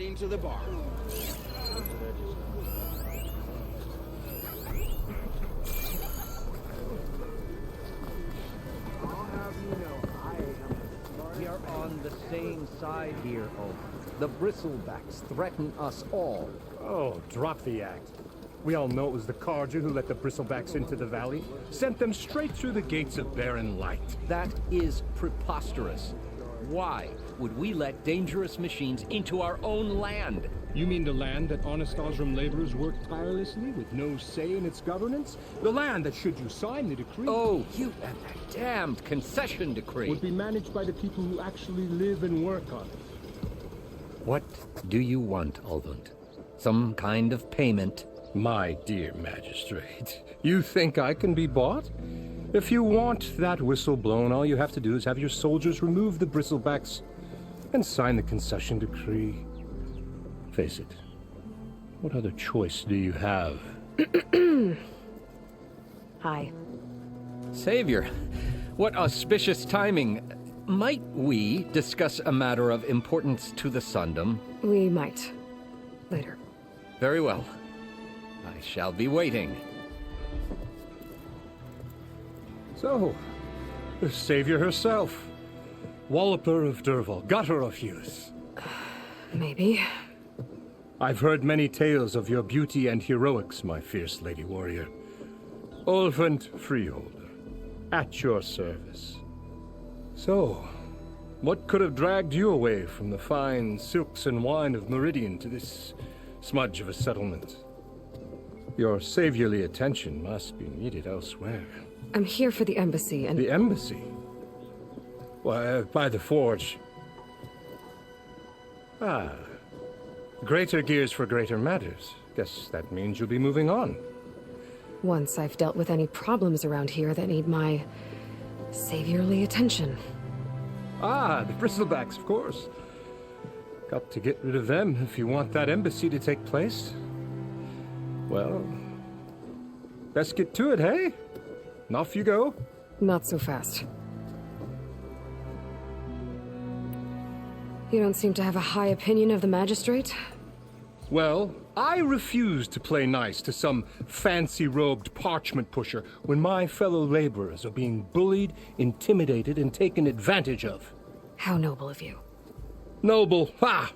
Heading to the bar. We are on the same side here, Oak. The bristlebacks threaten us all. Oh, drop the act. We all know it was the Carja who let the bristlebacks into the valley, sent them straight through the gates of barren light. That is preposterous. Why would we let dangerous machines into our own land? You mean the land that honest Osram laborers work tirelessly with no say in its governance? The land that, should you sign the decree... Oh, you and that damned concession decree. ...would be managed by the people who actually live and work on it. What do you want, Ulvund? Some kind of payment? My dear magistrate, you think I can be bought? If you want that whistle blown, all you have to do is have your soldiers remove the bristlebacks and sign the concession decree. Face it, what other choice do you have? Hi. Savior, what auspicious timing. Might we discuss a matter of importance to the Sundom? We might. Later. Very well. I shall be waiting. So, the savior herself. Walloper of Derval, gutter of youth. Maybe. I've heard many tales of your beauty and heroics, my fierce lady warrior. Ulvund Freeholder, at your service. So, what could have dragged you away from the fine silks and wine of Meridian to this smudge of a settlement? Your saviorly attention must be needed elsewhere. I'm here for the embassy and... The embassy? Why, by the forge. Ah. Greater gears for greater matters. Guess that means you'll be moving on. Once I've dealt with any problems around here that need my saviorly attention. Ah, the bristlebacks, of course. Got to get rid of them if you want that embassy to take place. Well, best get to it, hey? And off you go. Not so fast. You don't seem to have a high opinion of the magistrate? Well, I refuse to play nice to some fancy-robed parchment pusher when my fellow laborers are being bullied, intimidated, and taken advantage of. How noble of you. Noble, ha!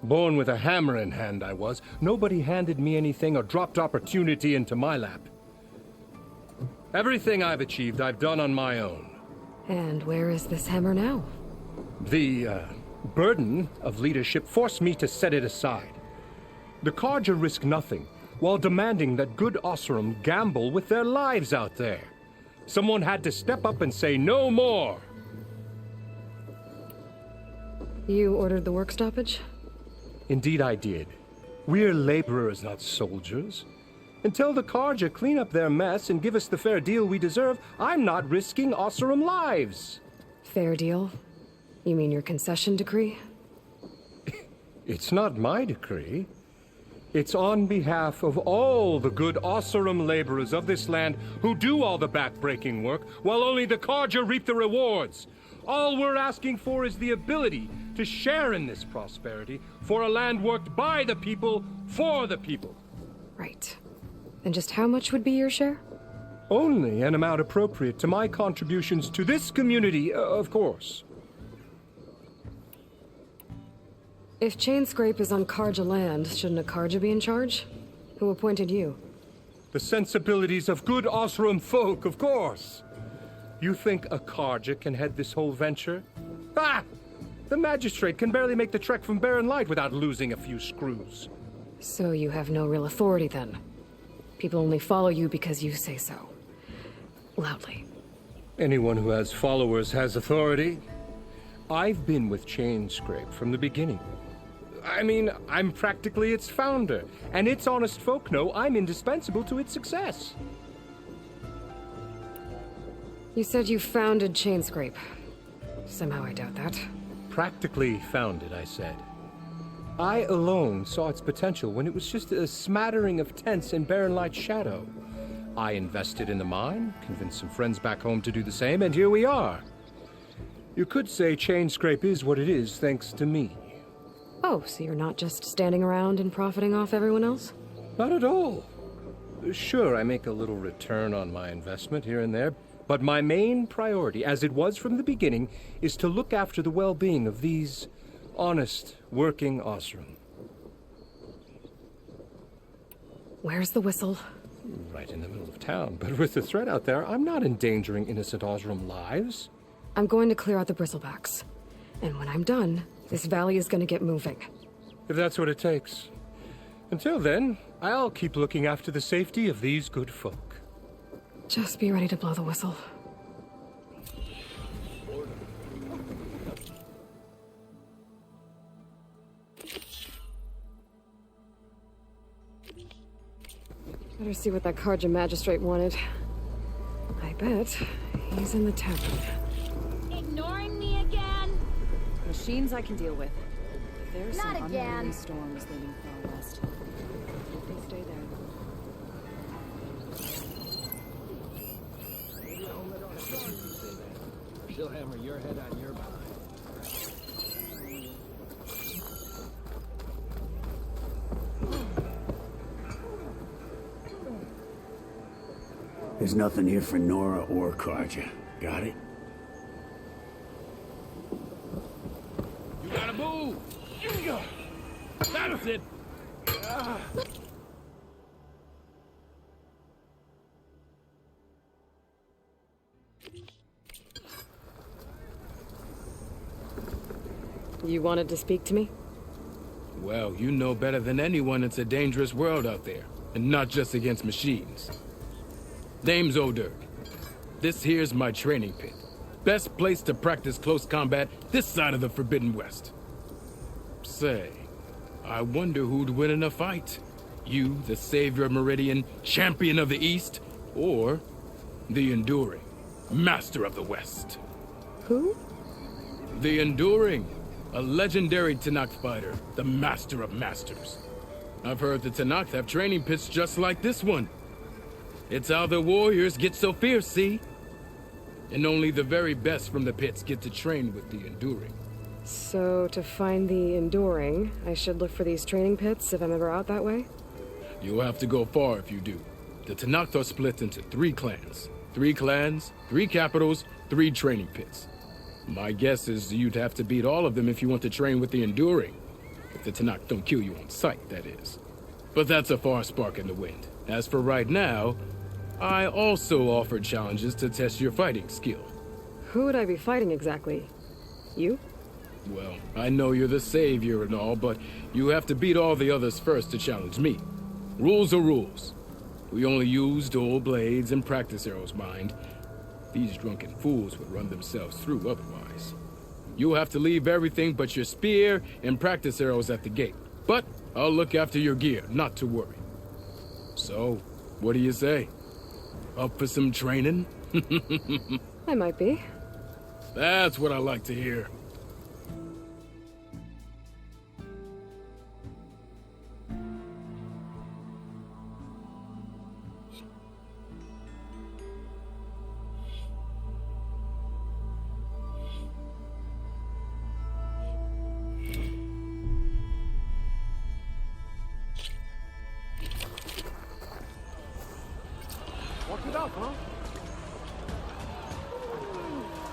Born with a hammer in hand, I was. Nobody handed me anything or dropped opportunity into my lap. Everything I've achieved, I've done on my own. And where is this hammer now? The, burden of leadership forced me to set it aside. The Carja risk nothing, while demanding that good Osram gamble with their lives out there. Someone had to step up and say no more. You ordered the work stoppage? Indeed I did. We're laborers, not soldiers. Until the Carja clean up their mess and give us the fair deal we deserve, I'm not risking Osram lives. Fair deal? You mean your concession decree? It's not my decree. It's on behalf of all the good Osram laborers of this land who do all the back-breaking work, while only the Carja reap the rewards. All we're asking for is the ability to share in this prosperity for a land worked by the people, for the people. Right. And just how much would be your share? Only an amount appropriate to my contributions to this community, of course. If Chainscrape is on Carja land, shouldn't a Carja be in charge? Who appointed you? The sensibilities of good Osram folk, of course. You think a Carja can head this whole venture? Ah! The magistrate can barely make the trek from Barren Light without losing a few screws. So you have no real authority then? People only follow you because you say so. Loudly. Anyone who has followers has authority. I've been with Chainscrape from the beginning. I mean, I'm practically its founder, and its honest folk know I'm indispensable to its success. You said you founded Chainscrape. Somehow I doubt that. Practically founded, I said. I alone saw its potential when it was just a smattering of tents in Barren Light's shadow. I invested in the mine, convinced some friends back home to do the same, and here we are. You could say Chainscrape is what it is thanks to me. Oh, so you're not just standing around and profiting off everyone else? Not at all. Sure, I make a little return on my investment here and there, but my main priority, as it was from the beginning, is to look after the well-being of these honest, working Osram. Where's the whistle? Right in the middle of town, but with the threat out there, I'm not endangering innocent Osram lives. I'm going to clear out the bristlebacks. And when I'm done, this valley is going to get moving. If that's what it takes. Until then, I'll keep looking after the safety of these good folk. Just be ready to blow the whistle. Better see what that Karja magistrate wanted. I bet he's in the tavern. Ignoring me again? Machines I can deal with. There's Not some again. unruly storms leading far west. They stay there. She'll hammer your head on your behind. There's nothing here for Nora or Karja. Got it? You gotta move! That's it! You wanted to speak to me? Well, you know better than anyone it's a dangerous world out there, and not just against machines. Name's Odur. This here's my training pit. Best place to practice close combat this side of the Forbidden West. Say, I wonder who'd win in a fight. You, the savior of Meridian, champion of the East, or the Enduring, master of the West. Who? The Enduring, a legendary Tenakth fighter, the master of masters. I've heard the Tenakth have training pits just like this one. It's how the warriors get so fierce, see? And only the very best from the pits get to train with the Enduring. So, to find the Enduring, I should look for these training pits if I'm ever out that way? You'll have to go far if you do. The Tenakth are split into 3 clans. 3 clans, 3 capitals, 3 training pits. My guess is you'd have to beat all of them if you want to train with the Enduring. If the Tenakth don't kill you on sight, that is. But that's a far spark in the wind. As for right now, I also offer challenges to test your fighting skill. Who would I be fighting exactly? You? Well, I know you're the savior and all, but you have to beat all the others first to challenge me. Rules are rules. We only use dual blades and practice arrows, mind. These drunken fools would run themselves through otherwise. You'll have to leave everything but your spear and practice arrows at the gate. But I'll look after your gear, not to worry. So, what do you say? Up for some training? I might be. That's what I like to hear.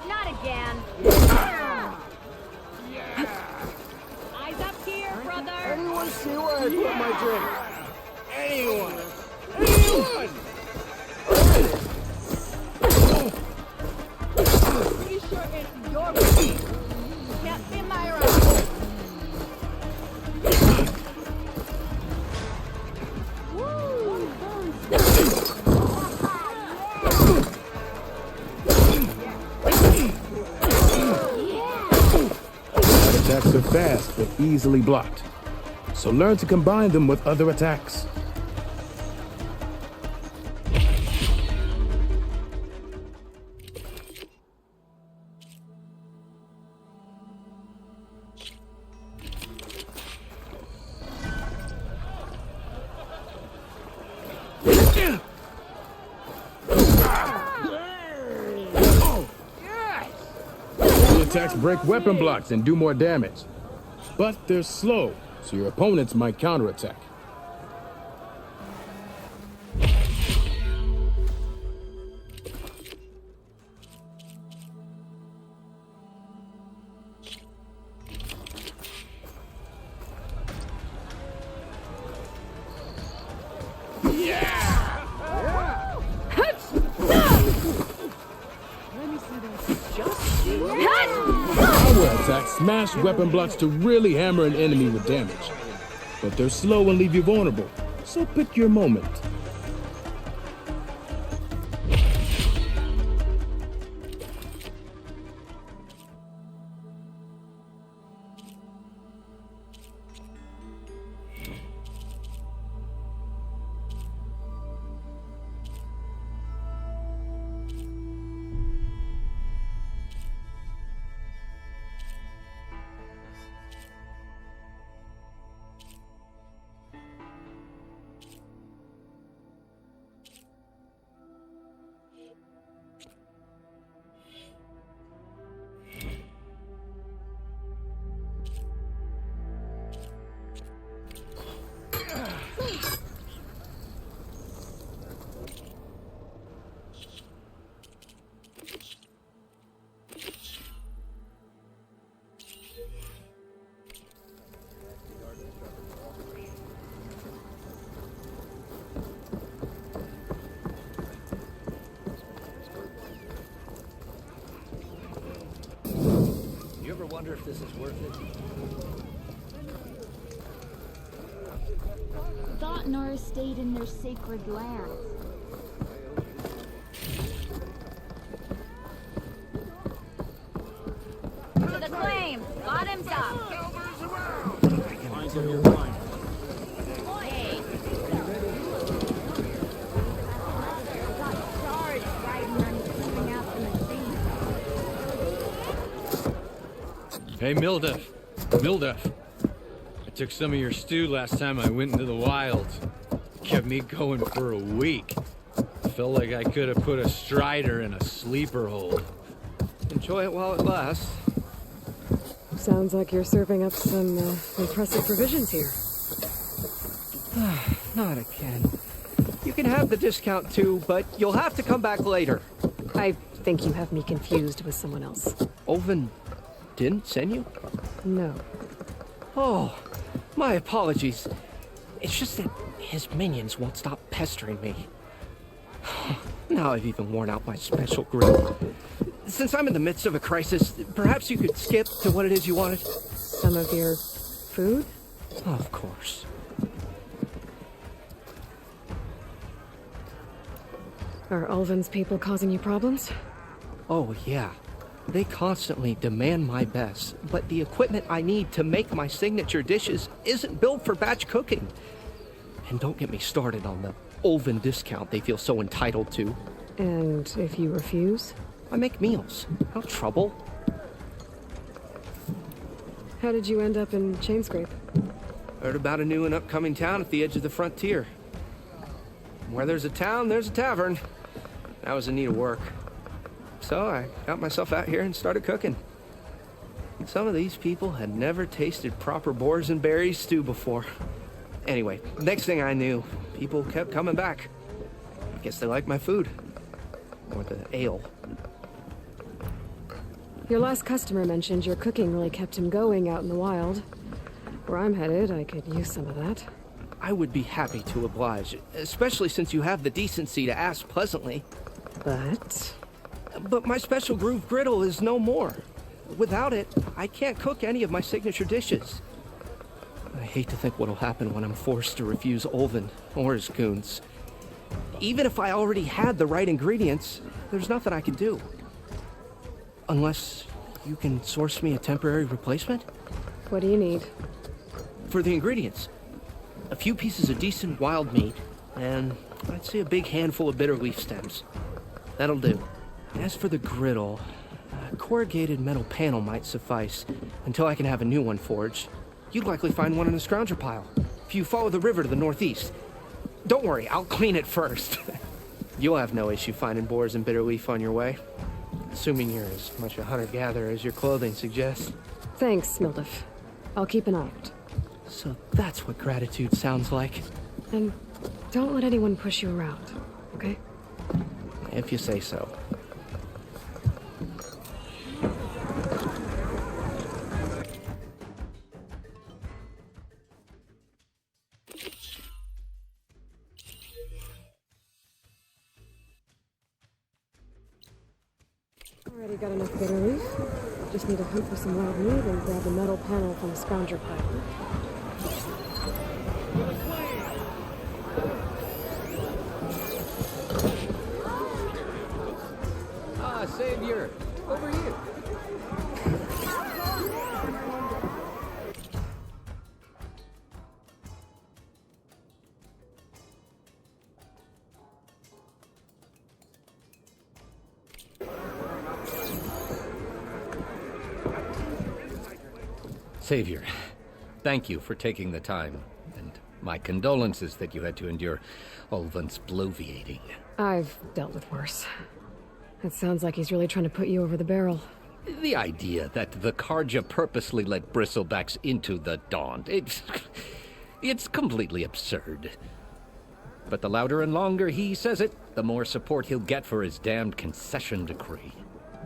Not again. Eyes up here, brother. Anyone see where I put my drink? Anyone? Pretty sure it's your machine. Can't be my right. Attacks are fast but easily blocked. So learn to combine them with other attacks. Attacks break weapon blocks and do more damage. But they're slow, so your opponents might counterattack. Power attacks smash weapon blocks to really hammer an enemy with damage. But they're slow and leave you vulnerable, so pick your moment. You ever wonder if this is worth it? Thought Norse stayed in their sacred lands. To the claim! Bottoms up! Hey! Got stars riding on coming out from the sea. Hey, Mildef. I took some of your stew last time I went into the wilds. Kept me going for a week. Felt like I could have put a strider in a sleeper hold. Enjoy it while it lasts. Sounds like you're serving up some impressive provisions here. Not again. You can have the discount too, but you'll have to come back later. I think you have me confused with someone else. Oven didn't send you? No. Oh, my apologies. It's just that his minions won't stop pestering me. Now I've even worn out my special grill. Since I'm in the midst of a crisis, perhaps you could skip to what it is you wanted? Some of your food? Of course. Are Ulvin's people causing you problems? Oh, yeah. They constantly demand my best, but the equipment I need to make my signature dishes isn't built for batch cooking. And don't get me started on the Ulvin discount they feel so entitled to. And if you refuse? I make meals. No trouble. How did you end up in Chainscrape? Heard about a new and upcoming town at the edge of the frontier. Where there's a town, there's a tavern. I was in need of work. So I got myself out here and started cooking. Some of these people had never tasted proper boars and berries stew before. Anyway, next thing I knew, people kept coming back. I guess they liked my food. Or the ale. Your last customer mentioned your cooking really kept him going out in the wild. Where I'm headed, I could use some of that. I would be happy to oblige, especially since you have the decency to ask pleasantly. But my special groove griddle is no more. Without it, I can't cook any of my signature dishes. I hate to think what'll happen when I'm forced to refuse Ulvin or his goons. Even if I already had the right ingredients, there's nothing I can do. Unless you can source me a temporary replacement? What do you need? For the ingredients, a few pieces of decent wild meat, and I'd say a big handful of bitter leaf stems. That'll do. As for the griddle, a corrugated metal panel might suffice until I can have a new one forged. You'd likely find one in a scrounger pile, if you follow the river to the northeast. Don't worry, I'll clean it first. You'll have no issue finding boars and bitter leaf on your way. Assuming you're as much a hunter-gatherer as your clothing suggests. Thanks, Mildef. I'll keep an eye out. So that's what gratitude sounds like. And don't let anyone push you around, okay? If you say so. Already got enough bitter leaf. Just need to hunt for some wild meat and grab the metal panel from the scrounger pile. Ah, Savior! Over here! Savior, thank you for taking the time, and my condolences that you had to endure Ulvund's bloviating. I've dealt with worse. It sounds like he's really trying to put you over the barrel. The idea that the Karja purposely let bristlebacks into the Daunt, it's completely absurd. But the louder and longer he says it, the more support he'll get for his damned concession decree.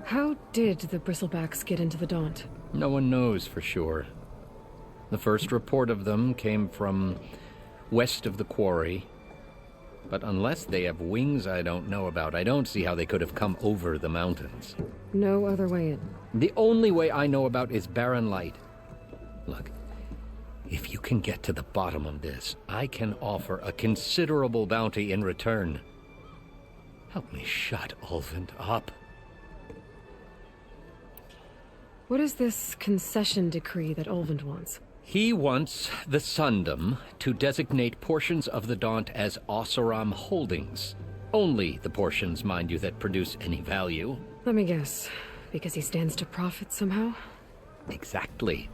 How did the bristlebacks get into the Daunt? No one knows for sure. The first report of them came from west of the quarry. But unless they have wings I don't know about, I don't see how they could have come over the mountains. No other way in. The only way I know about is barren light. Look, if you can get to the bottom of this, I can offer a considerable bounty in return. Help me shut Ulvund up. What is this concession decree that Ulvund wants? He wants the Sundom to designate portions of the Daunt as Oseram holdings. Only the portions, mind you, that produce any value. Let me guess. Because he stands to profit somehow? Exactly.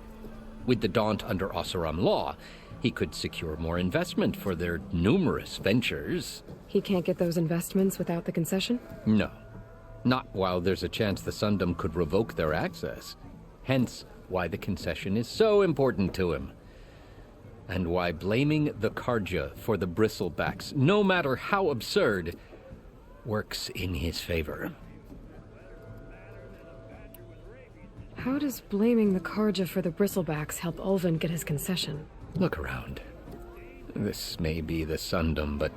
With the Daunt under Oseram law, he could secure more investment for their numerous ventures. He can't get those investments without the concession? No. Not while there's a chance the Sundom could revoke their access. Hence, why the concession is so important to him. And why blaming the Karja for the bristlebacks, no matter how absurd, works in his favor. How does blaming the Karja for the bristlebacks help Ulvund get his concession? Look around. This may be the Sundom, but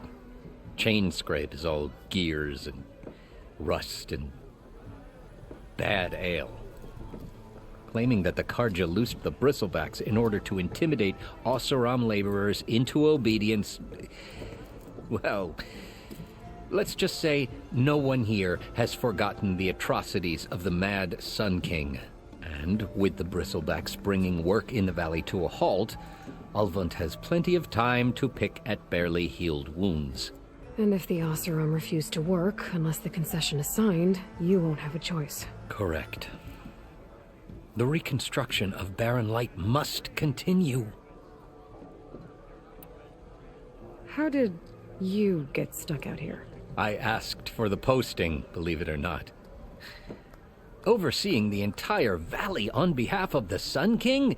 Chainscrape is all gears and rust and bad ale. Claiming that the Karja loosed the bristlebacks in order to intimidate Oseram laborers into obedience. Well, let's just say no one here has forgotten the atrocities of the Mad Sun King. And with the bristlebacks bringing work in the valley to a halt, Ulvund has plenty of time to pick at barely healed wounds. And if the Oseram refuse to work, unless the concession is signed, you won't have a choice. Correct. The reconstruction of Barren Light must continue. How did you get stuck out here? I asked for the posting, believe it or not. Overseeing the entire valley on behalf of the Sun King?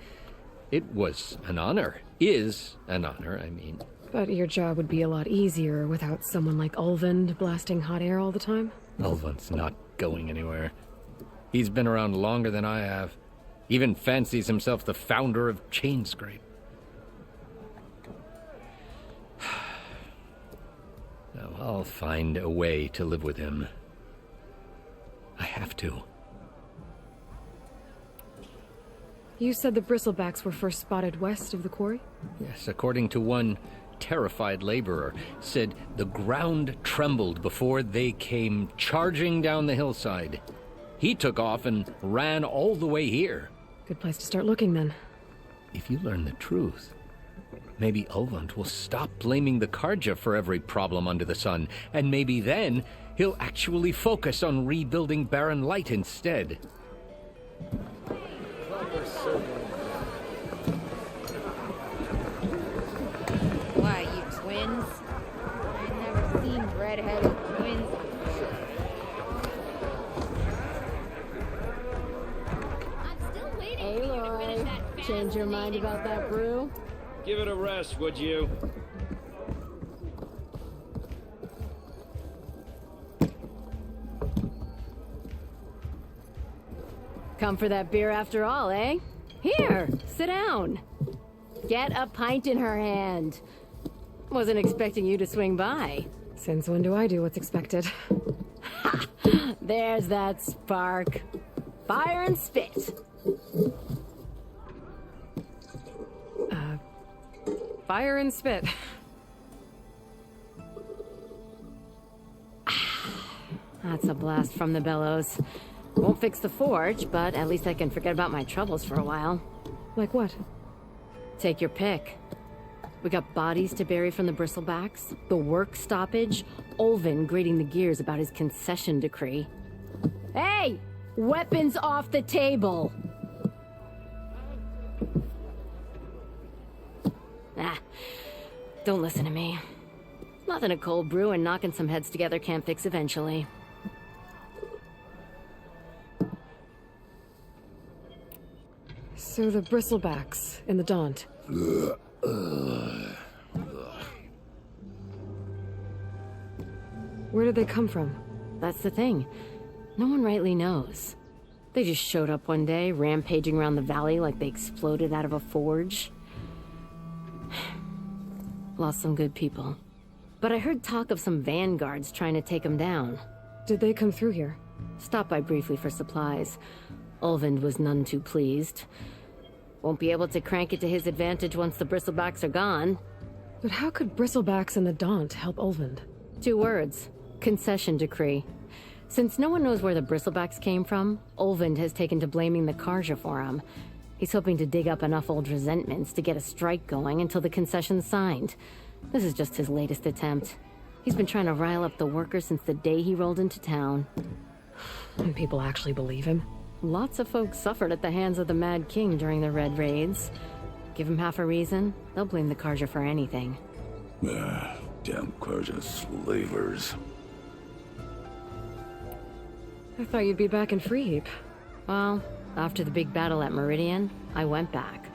It was an honor. Is an honor, I mean. But your job would be a lot easier without someone like Ulvund blasting hot air all the time? Ulvund's not going anywhere. He's been around longer than I have. Even fancies himself the founder of Chainscrape. Now, I'll find a way to live with him. I have to. You said the bristlebacks were first spotted west of the quarry? Yes, according to one terrified laborer, said the ground trembled before they came charging down the hillside. He took off and ran all the way here. Good place to start looking, then. If you learn the truth, maybe Ulvund will stop blaming the Karja for every problem under the sun, and maybe then he'll actually focus on rebuilding Barren Light instead. Why, you twins? I've never seen red-headed twins. I'm still waiting for you to finish that fancy. Change your mind? mind about that brew? Give it a rest, would you? Come for that beer after all, eh? Here, sit down. Get a pint in her hand. Wasn't expecting you to swing by. Since when do I do what's expected? Ha! There's that spark. Fire and spit. Fire and spit. That's a blast from the bellows. Won't fix the forge, but at least I can forget about my troubles for a while. Like what? Take your pick. We got bodies to bury from the bristlebacks, the work stoppage, Olvin grating the gears about his concession decree. Hey! Weapons off the table! Ah, don't listen to me. Nothing a cold brew and knocking some heads together can't fix eventually. So the bristlebacks in the Daunt. Where did they come from? That's the thing. No one rightly knows. They just showed up one day, rampaging around the valley like they exploded out of a forge. Lost some good people. But I heard talk of some vanguards trying to take them down. Did they come through here? Stopped by briefly for supplies. Olvind was none too pleased. Won't be able to crank it to his advantage once the bristlebacks are gone. But how could bristlebacks and the Daunt help Olvind? 2 words. Concession decree. Since no one knows where the bristlebacks came from, Olvind has taken to blaming the Karja for him. He's hoping to dig up enough old resentments to get a strike going until the concession's signed. This is just his latest attempt. He's been trying to rile up the workers since the day he rolled into town. And people actually believe him? Lots of folks suffered at the hands of the Mad King during the Red Raids. Give him half a reason, they'll blame the Karja for anything. Damn Karja slavers. I thought you'd be back in Freeheap. Well, after the big battle at Meridian, I went back.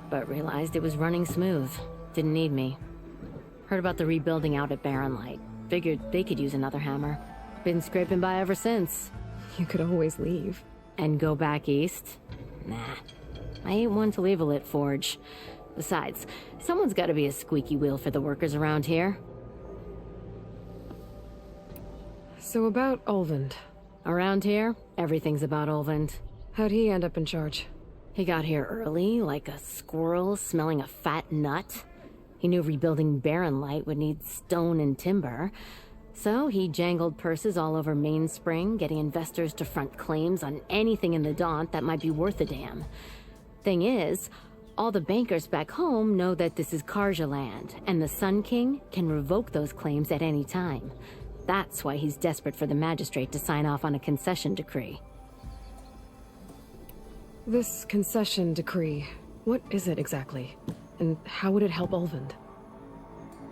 But realized it was running smooth. Didn't need me. Heard about the rebuilding out at Barren Light. Figured they could use another hammer. Been scraping by ever since. You could always leave. And go back east? Nah. I ain't one to leave a lit forge. Besides, someone's gotta be a squeaky wheel for the workers around here. So about Olvind. Around here, everything's about Olvind. How'd he end up in charge? He got here early, like a squirrel smelling a fat nut. He knew rebuilding Barren Light would need stone and timber. So he jangled purses all over Mainspring, getting investors to front claims on anything in the Daunt that might be worth a damn. Thing is, all the bankers back home know that this is Karja land, and the Sun King can revoke those claims at any time. That's why he's desperate for the magistrate to sign off on a concession decree. This concession decree, what is it exactly? And how would it help Olvind?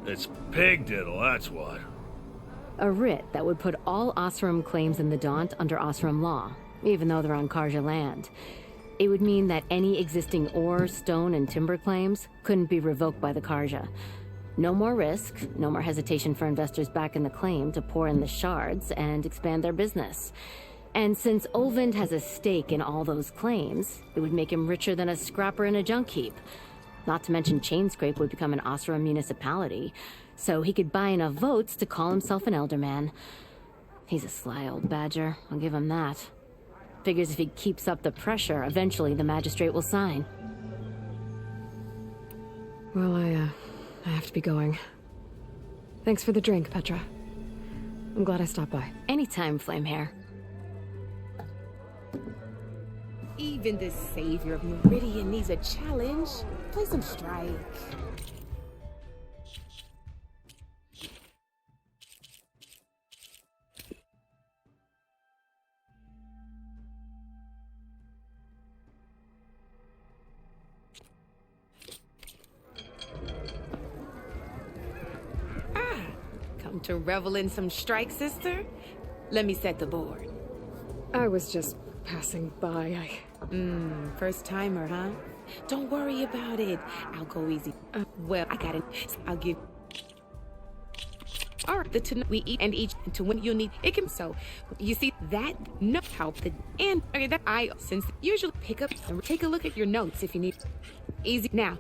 It's pig diddle, that's what. A writ that would put all Osram claims in the Daunt under Osram law, even though they're on Karja land. It would mean that any existing ore, stone, and timber claims couldn't be revoked by the Karja. No more risk, no more hesitation for investors back in the claim to pour in the shards and expand their business. And since Olvind has a stake in all those claims, it would make him richer than a scrapper in a junk heap. Not to mention Chainscrape would become an Osram municipality, so he could buy enough votes to call himself an elderman. He's a sly old badger, I'll give him that. Figures if he keeps up the pressure, eventually the magistrate will sign. Well, I have to be going. Thanks for the drink, Petra. I'm glad I stopped by. Anytime, Flamehair. Even the savior of Meridian needs a challenge. Play some strike. Come to revel in some strike, sister? Let me set the board. I was just passing by. First timer, huh? Don't worry about it. I'll go easy. Well, I got it. I'll give. All right, the tonight we eat and each to when you need it can so you see that no help the and okay that I since usually pick up and take a look at your notes if you need easy now.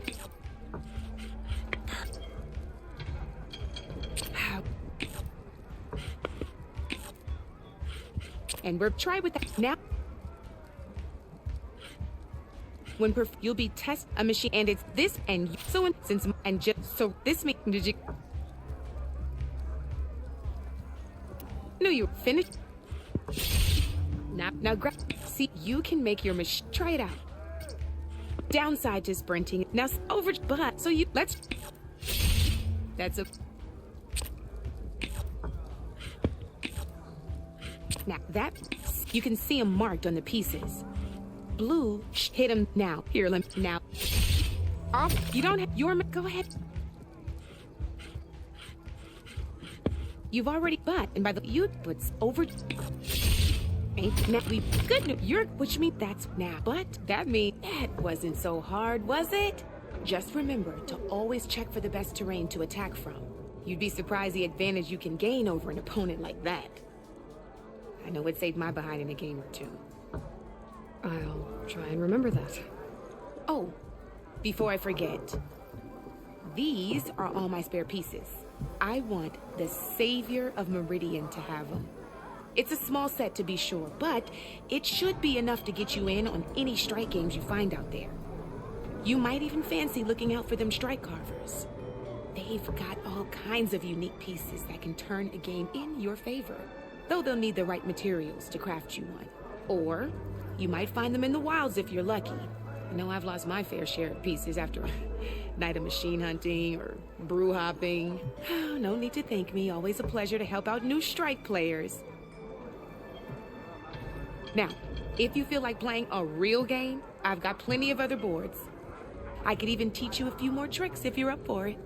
And we're try with that now. When you'll be test a machine and it's this and so and since and just so this mean did you. No, you finished. Now grab. See, you can make your machine. Try it out. Downside to sprinting. Now over, but so you let's. That's a. Now that you can see them marked on the pieces. Blue hit him now. Here, let now. Off. You don't have your. Go ahead. You've already but and by the you puts over ain't now we good you're which means that's now but that means that wasn't so hard, was it? Just remember to always check for the best terrain to attack from. You'd be surprised the advantage you can gain over an opponent like that. I know it saved my behind in a game or two. I'll try and remember that. Oh, before I forget, these are all my spare pieces. I want the Savior of Meridian to have them. It's a small set to be sure, but it should be enough to get you in on any strike games you find out there. You might even fancy looking out for them strike carvers. They've got all kinds of unique pieces that can turn a game in your favor, though they'll need the right materials to craft you one. Or you might find them in the wilds if you're lucky. I know I've lost my fair share of pieces after a night of machine hunting or brew hopping. No need to thank me. Always a pleasure to help out new strike players. Now, if you feel like playing a real game, I've got plenty of other boards. I could even teach you a few more tricks if you're up for it.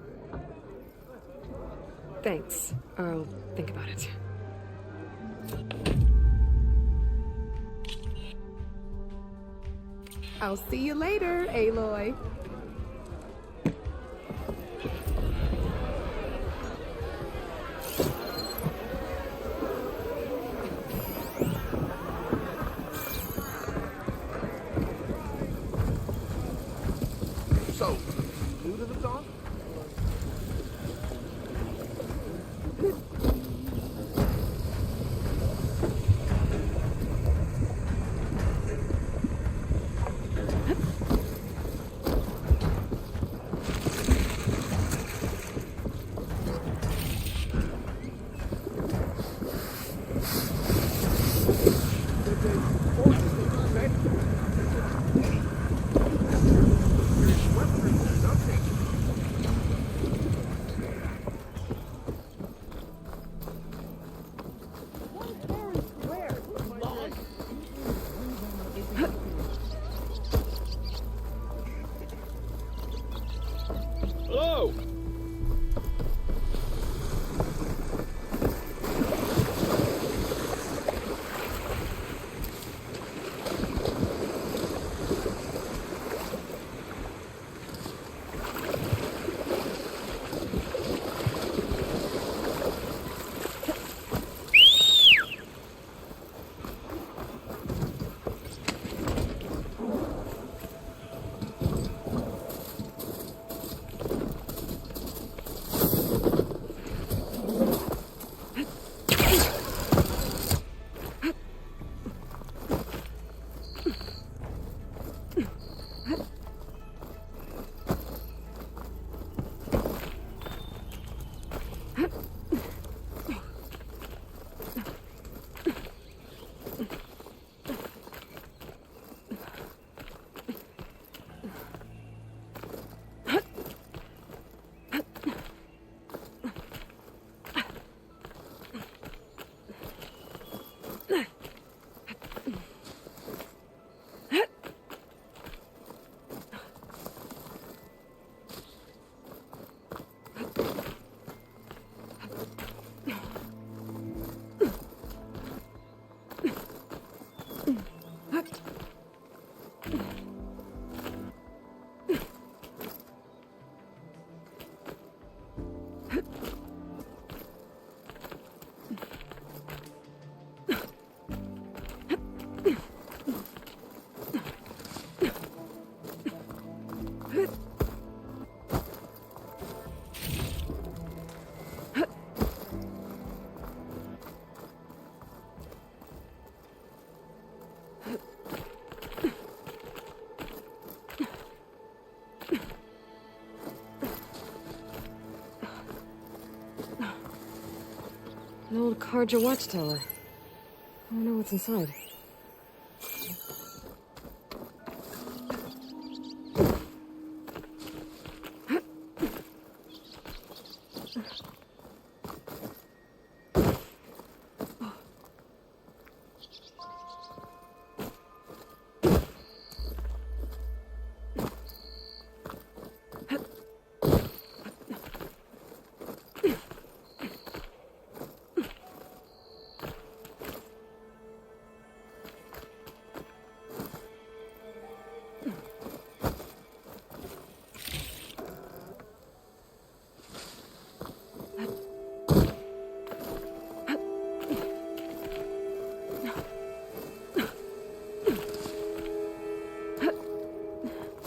Thanks. I'll think about it. I'll see you later, Aloy. So, new to the talk? Hello! An old Karja watchtower. I don't know what's inside.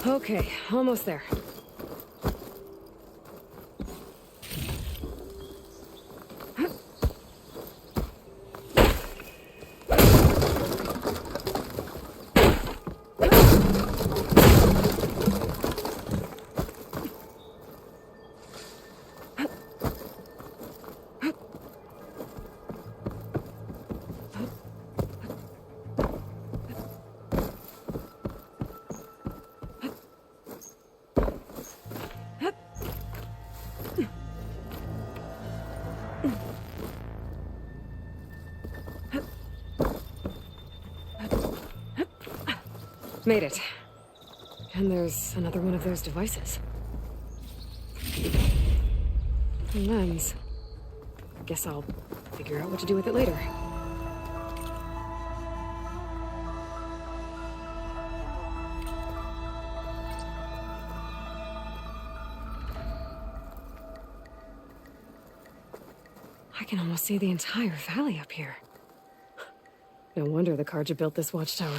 Okay, almost there. Made it. And there's another one of those devices. A lens. Guess I'll figure out what to do with it later. I can almost see the entire valley up here. No wonder the Karja built this watchtower.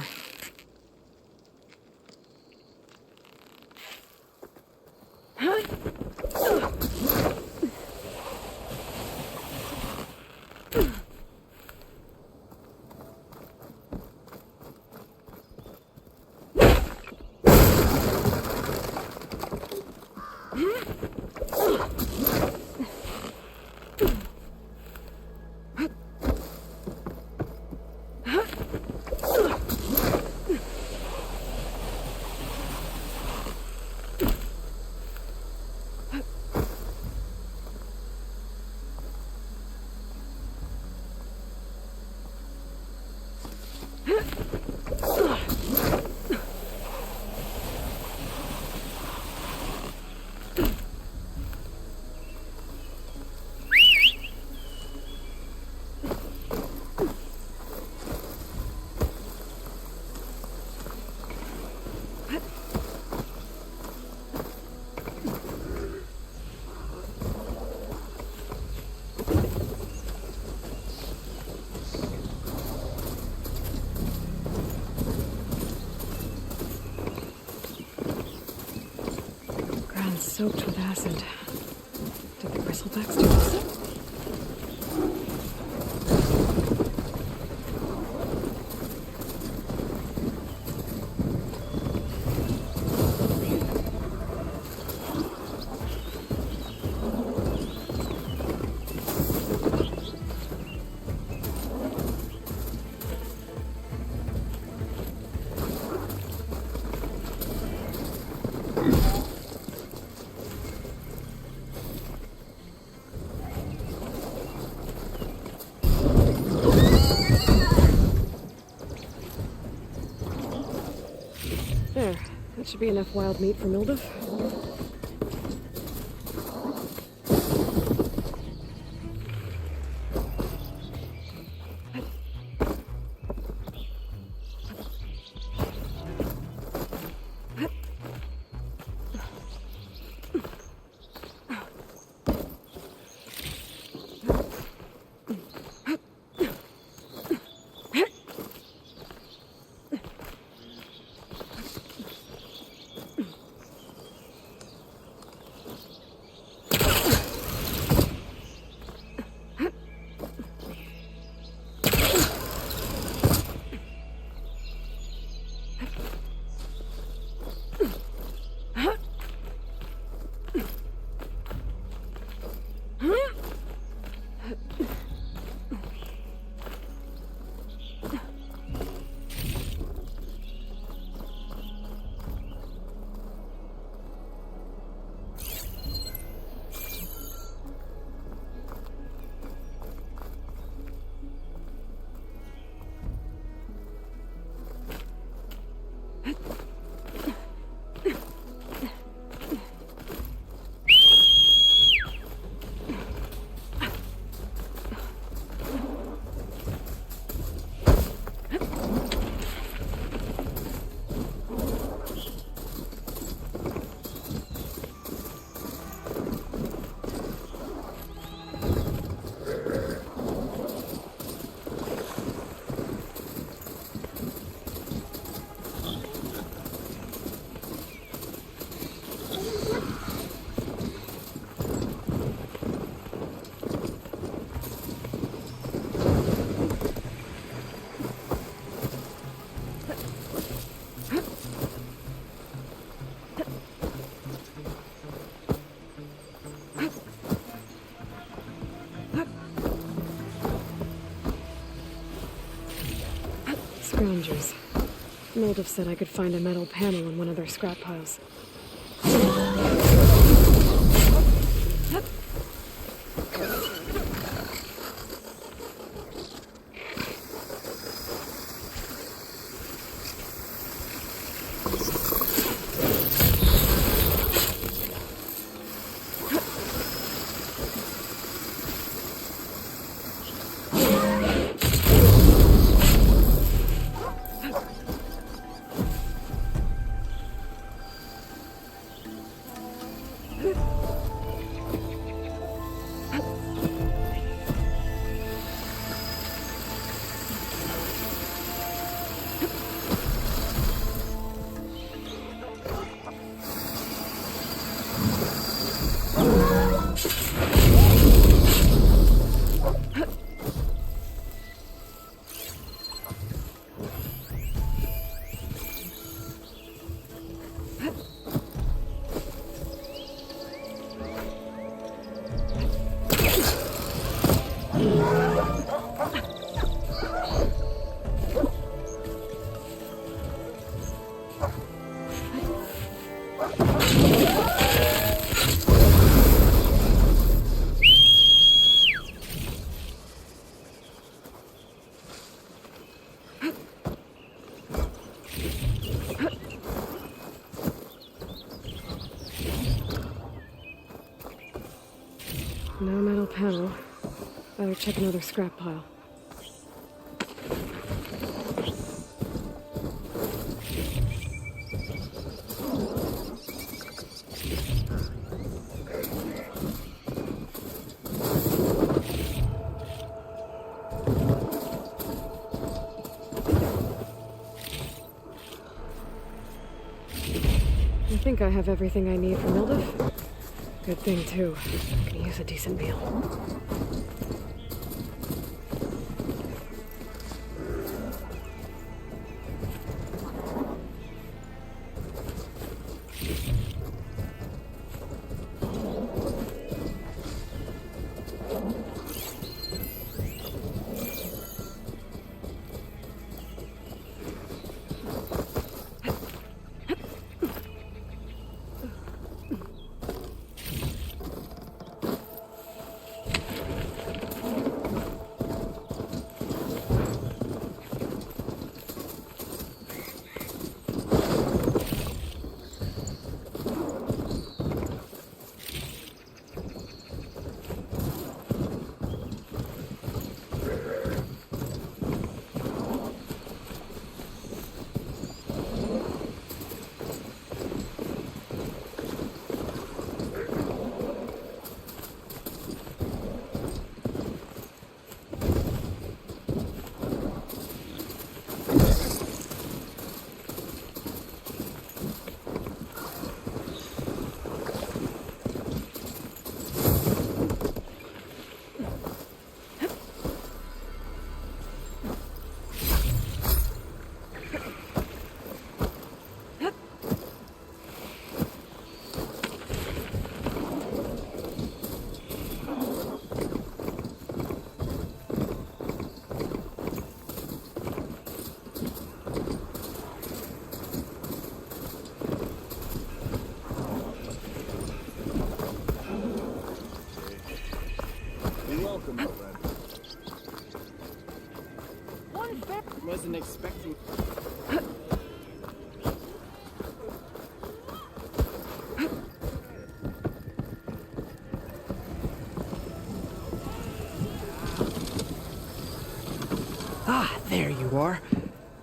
Soaked with acid. Did the bristlebacks do this? There. That should be enough wild meat for Milduf. scroungers. Moldiv said I could find a metal panel in one of their scrap piles. No metal panel. Better check another scrap pile. I think I have everything I need for Moldiv. Good thing, too. I can use a decent meal. Wasn't expecting. Ah, there you are.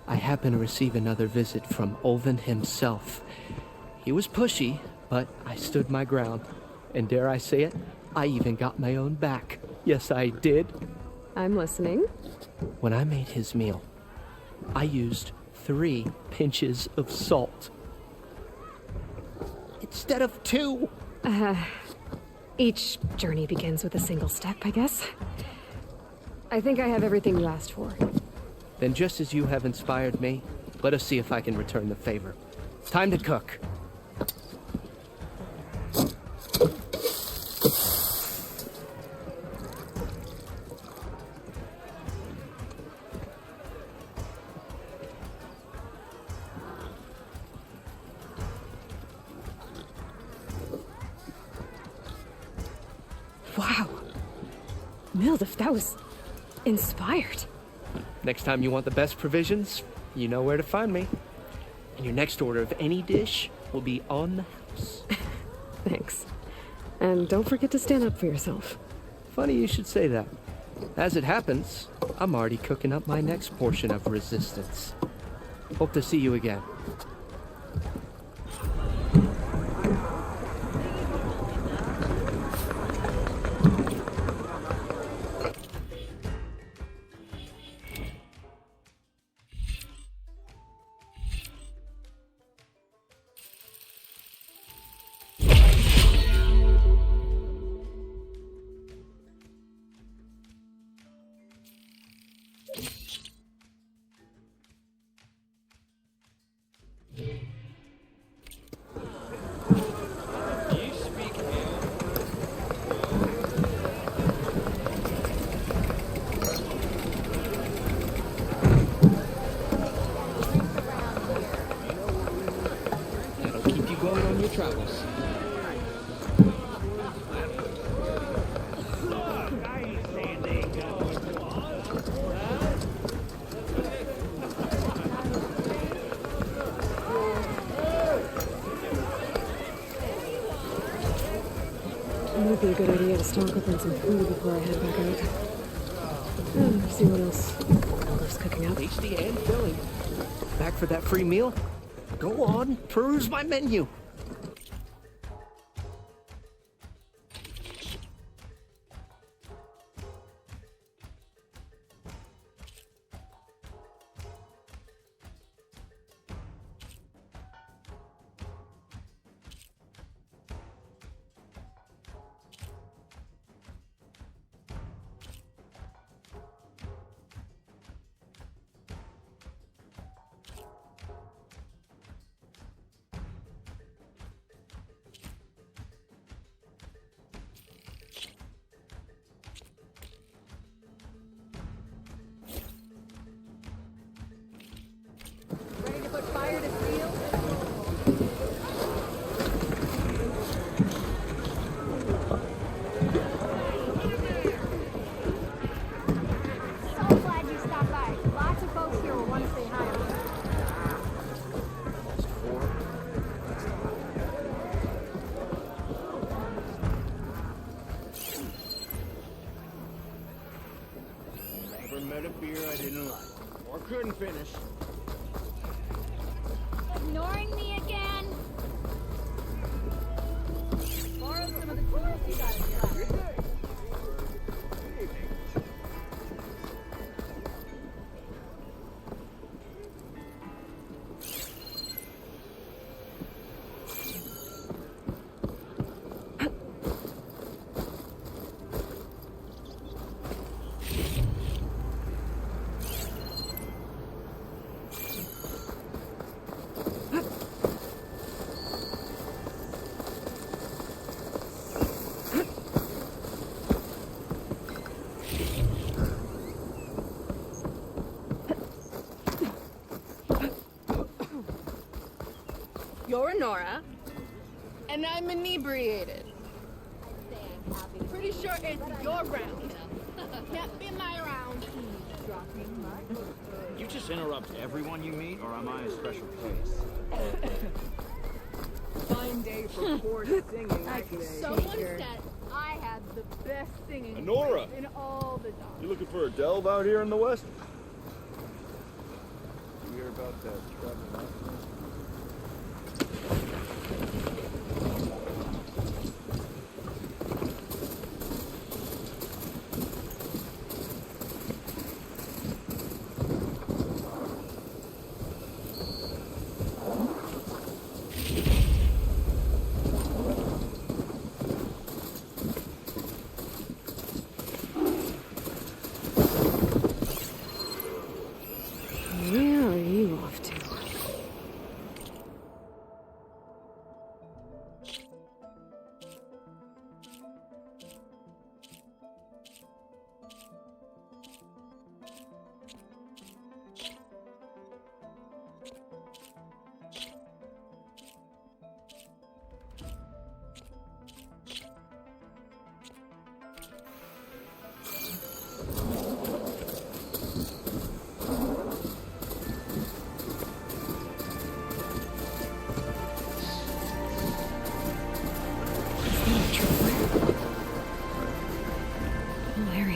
I happen to receive another visit from Olvin himself. He was pushy, but I stood my ground. And dare I say it, I even got my own back. Yes, I did. I'm listening. When I made his meal, I used 3 pinches of salt. Instead of 2. Each journey begins with a single step, I guess. I think I have everything you asked for. Then just as you have inspired me, let us see if I can return the favor. Time to cook. Wow. Mildif, that was inspired. Next time you want the best provisions, you know where to find me. And your next order of any dish will be on the house. Thanks. And don't forget to stand up for yourself. Funny you should say that. As it happens, I'm already cooking up my next portion of resistance. Hope to see you again. Travels. It might be a good idea to stock up on some food before I head back out. See what else Elder's cooking up. Tasty and filling. Back for that free meal? Go on, peruse my menu. Met a beer I didn't like, or couldn't finish. Ignoring me again? Borrow some of the toys you got inside. You're Nora, and I'm inebriated. Pretty sure it's your round. Can't be my round. You just interrupt everyone you meet, or am I a special case? Fine day for poor singing, I say. Someone said I had the best singing Nora! voice in all the dogs. You looking for a delve out here in the west? You hear about that traveling out? Where are you off to?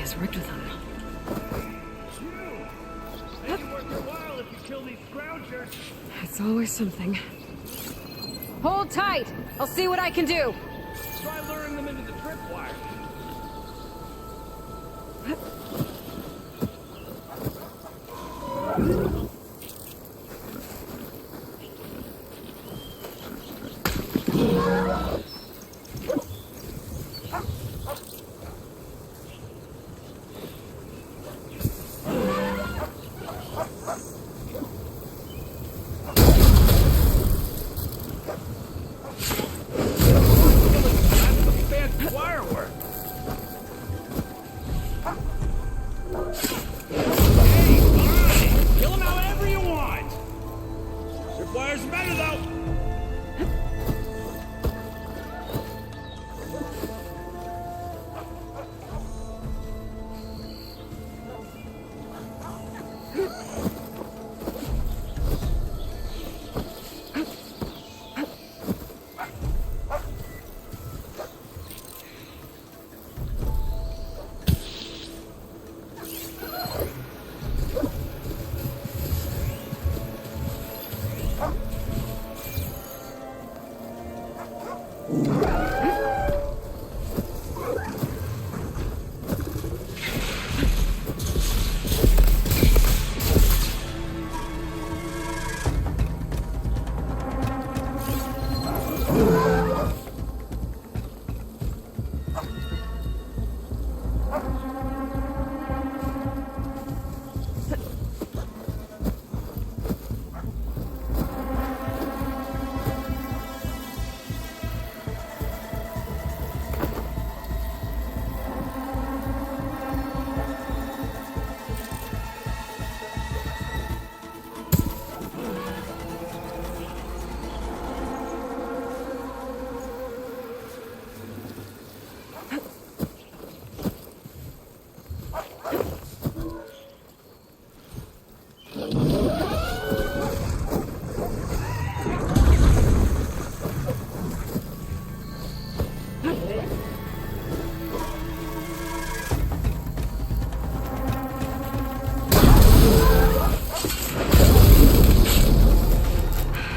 has worked with them. Maybe worth your while if you kill these scroungers. It's always something. Hold tight! I'll see what I can do! Try luring them into the tripwire.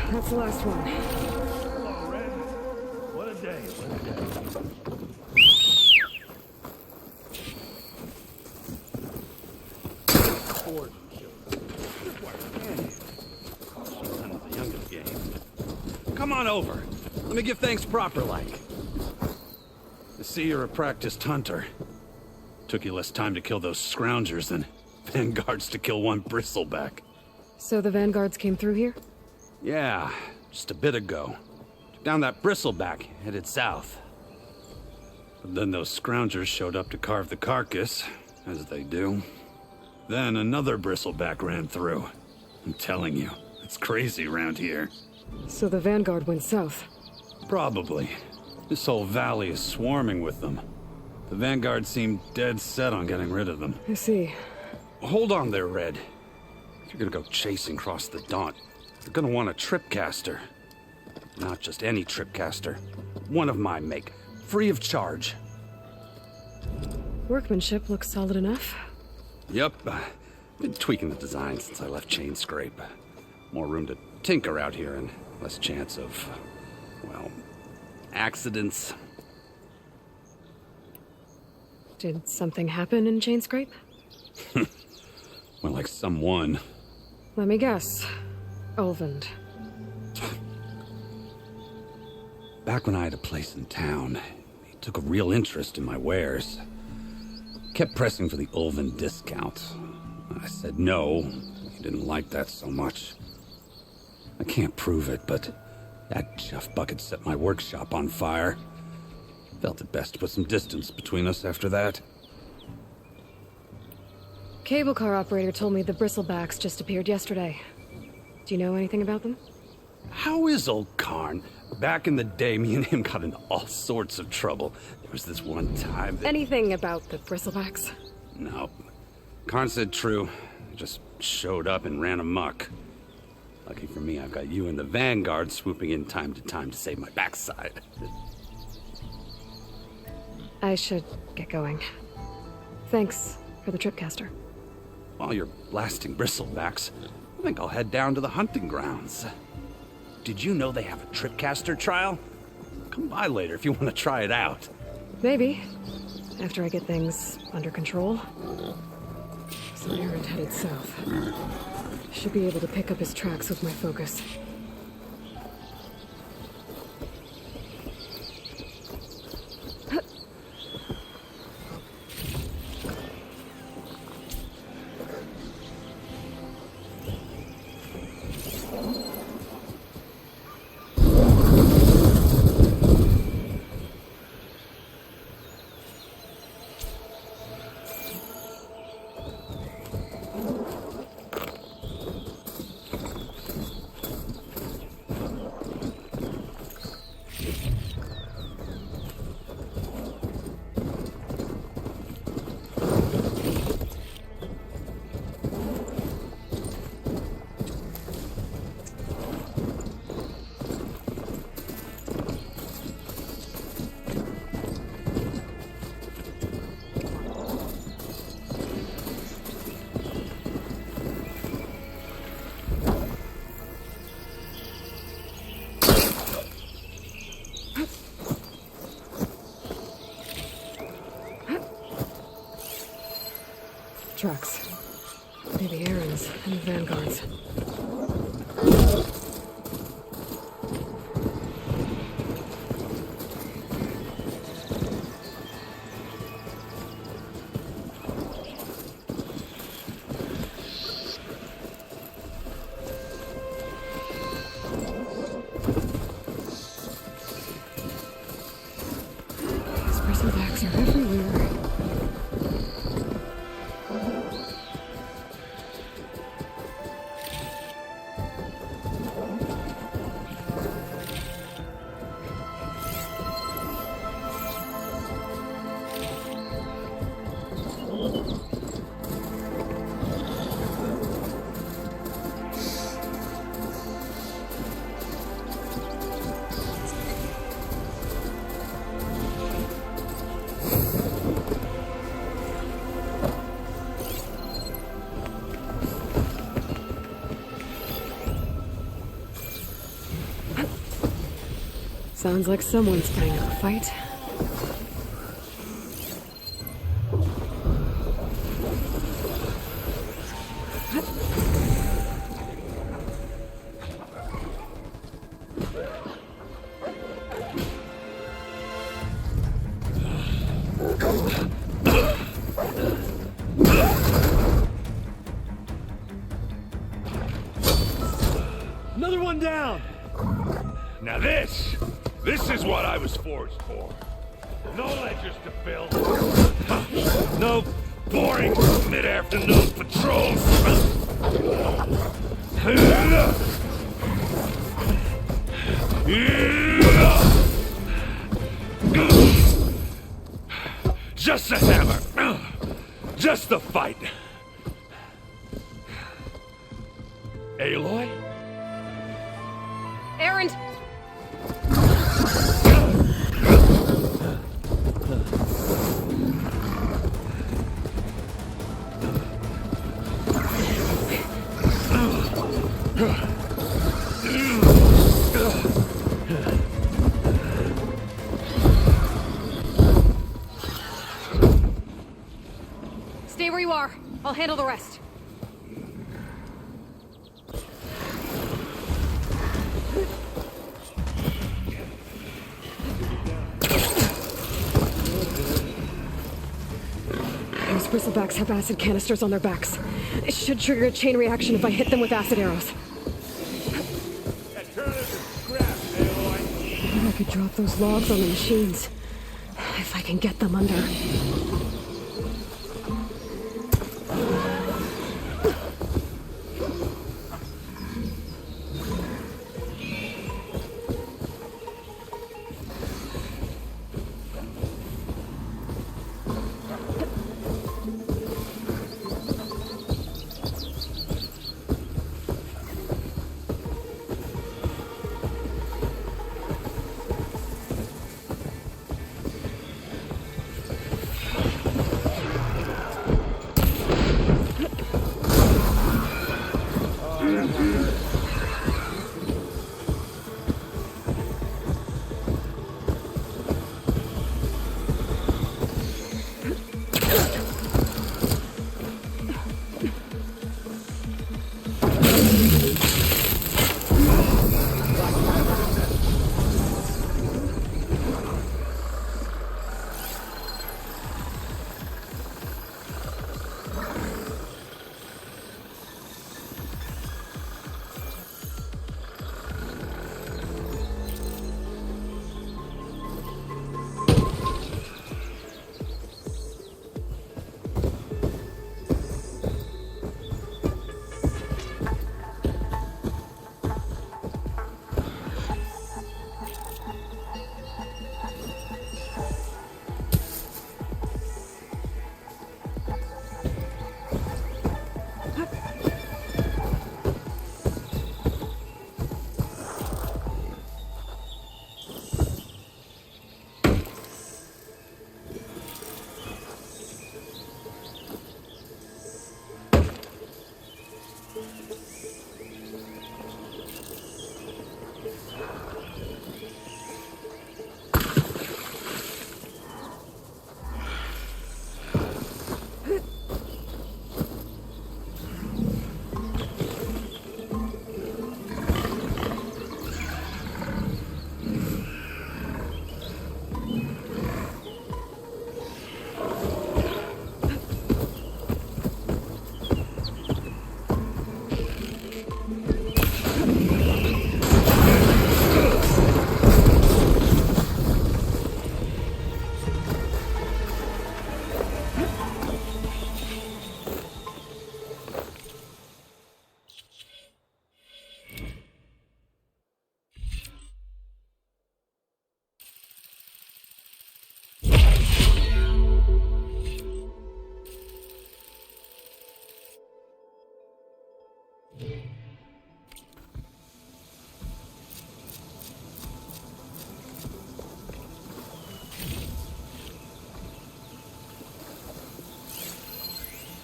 That's the last one. Hello, Red. What a day, what a day. Ford none of the youngest game. Come on over. Let me give thanks proper like. I see you're a practiced hunter. Took you less time to kill those scroungers than vanguards to kill one bristleback. So the vanguards came through here? Yeah, just a bit ago. Took down that bristleback, headed south. But then those scroungers showed up to carve the carcass, as they do. Then another bristleback ran through. I'm telling you, it's crazy around here. So the vanguard went south? Probably. This whole valley is swarming with them. The vanguard seemed dead set on getting rid of them. I see. Hold on there, Red. If you're gonna go chasing across the Daunt, you're gonna want a tripcaster. Not just any tripcaster. One of my make. Free of charge. Workmanship looks solid enough. Yep. Been tweaking the design since I left Chain Scrape. More room to tinker out here and less chance of, well, accidents. Did something happen in Chain Scrape? Well, like someone. Let me guess. Olvend. Back when I had a place in town, he took a real interest in my wares. Kept pressing for the Olvend discount. I said no. He didn't like that so much. I can't prove it, but that Jeff bucket set my workshop on fire. Felt it best to put some distance between us after that. Cable car operator told me the bristlebacks just appeared yesterday. Do you know anything about them? How is old Karn? Back in the day, me and him got into all sorts of trouble. There was this one time that... Anything about the bristlebacks? No. Karn said true. Just showed up and ran amok. Lucky for me, I've got you and the Vanguard swooping in time to save my backside. I should get going. Thanks for the tripcaster. While you're blasting bristlebacks, I think I'll head down to the hunting grounds. Did you know they have a tripcaster trial? Come by later if you want to try it out. Maybe. After I get things under control. So Aaron headed south. Should be able to pick up his tracks with my focus. Trucks. Maybe Aaron's and the Vanguard's. These bristlebacks are everywhere. Sounds like someone's putting up a fight. Another one down! Now this is what I was forged for. No ledgers to fill. No boring mid-afternoon patrols. Just a hammer. Just the fight. Aloy? Aaron! Stay where you are. I'll handle the rest. Those bristlebacks have acid canisters on their backs. It should trigger a chain reaction if I hit them with acid arrows. Maybe I could drop those logs on the machines. If I can get them under.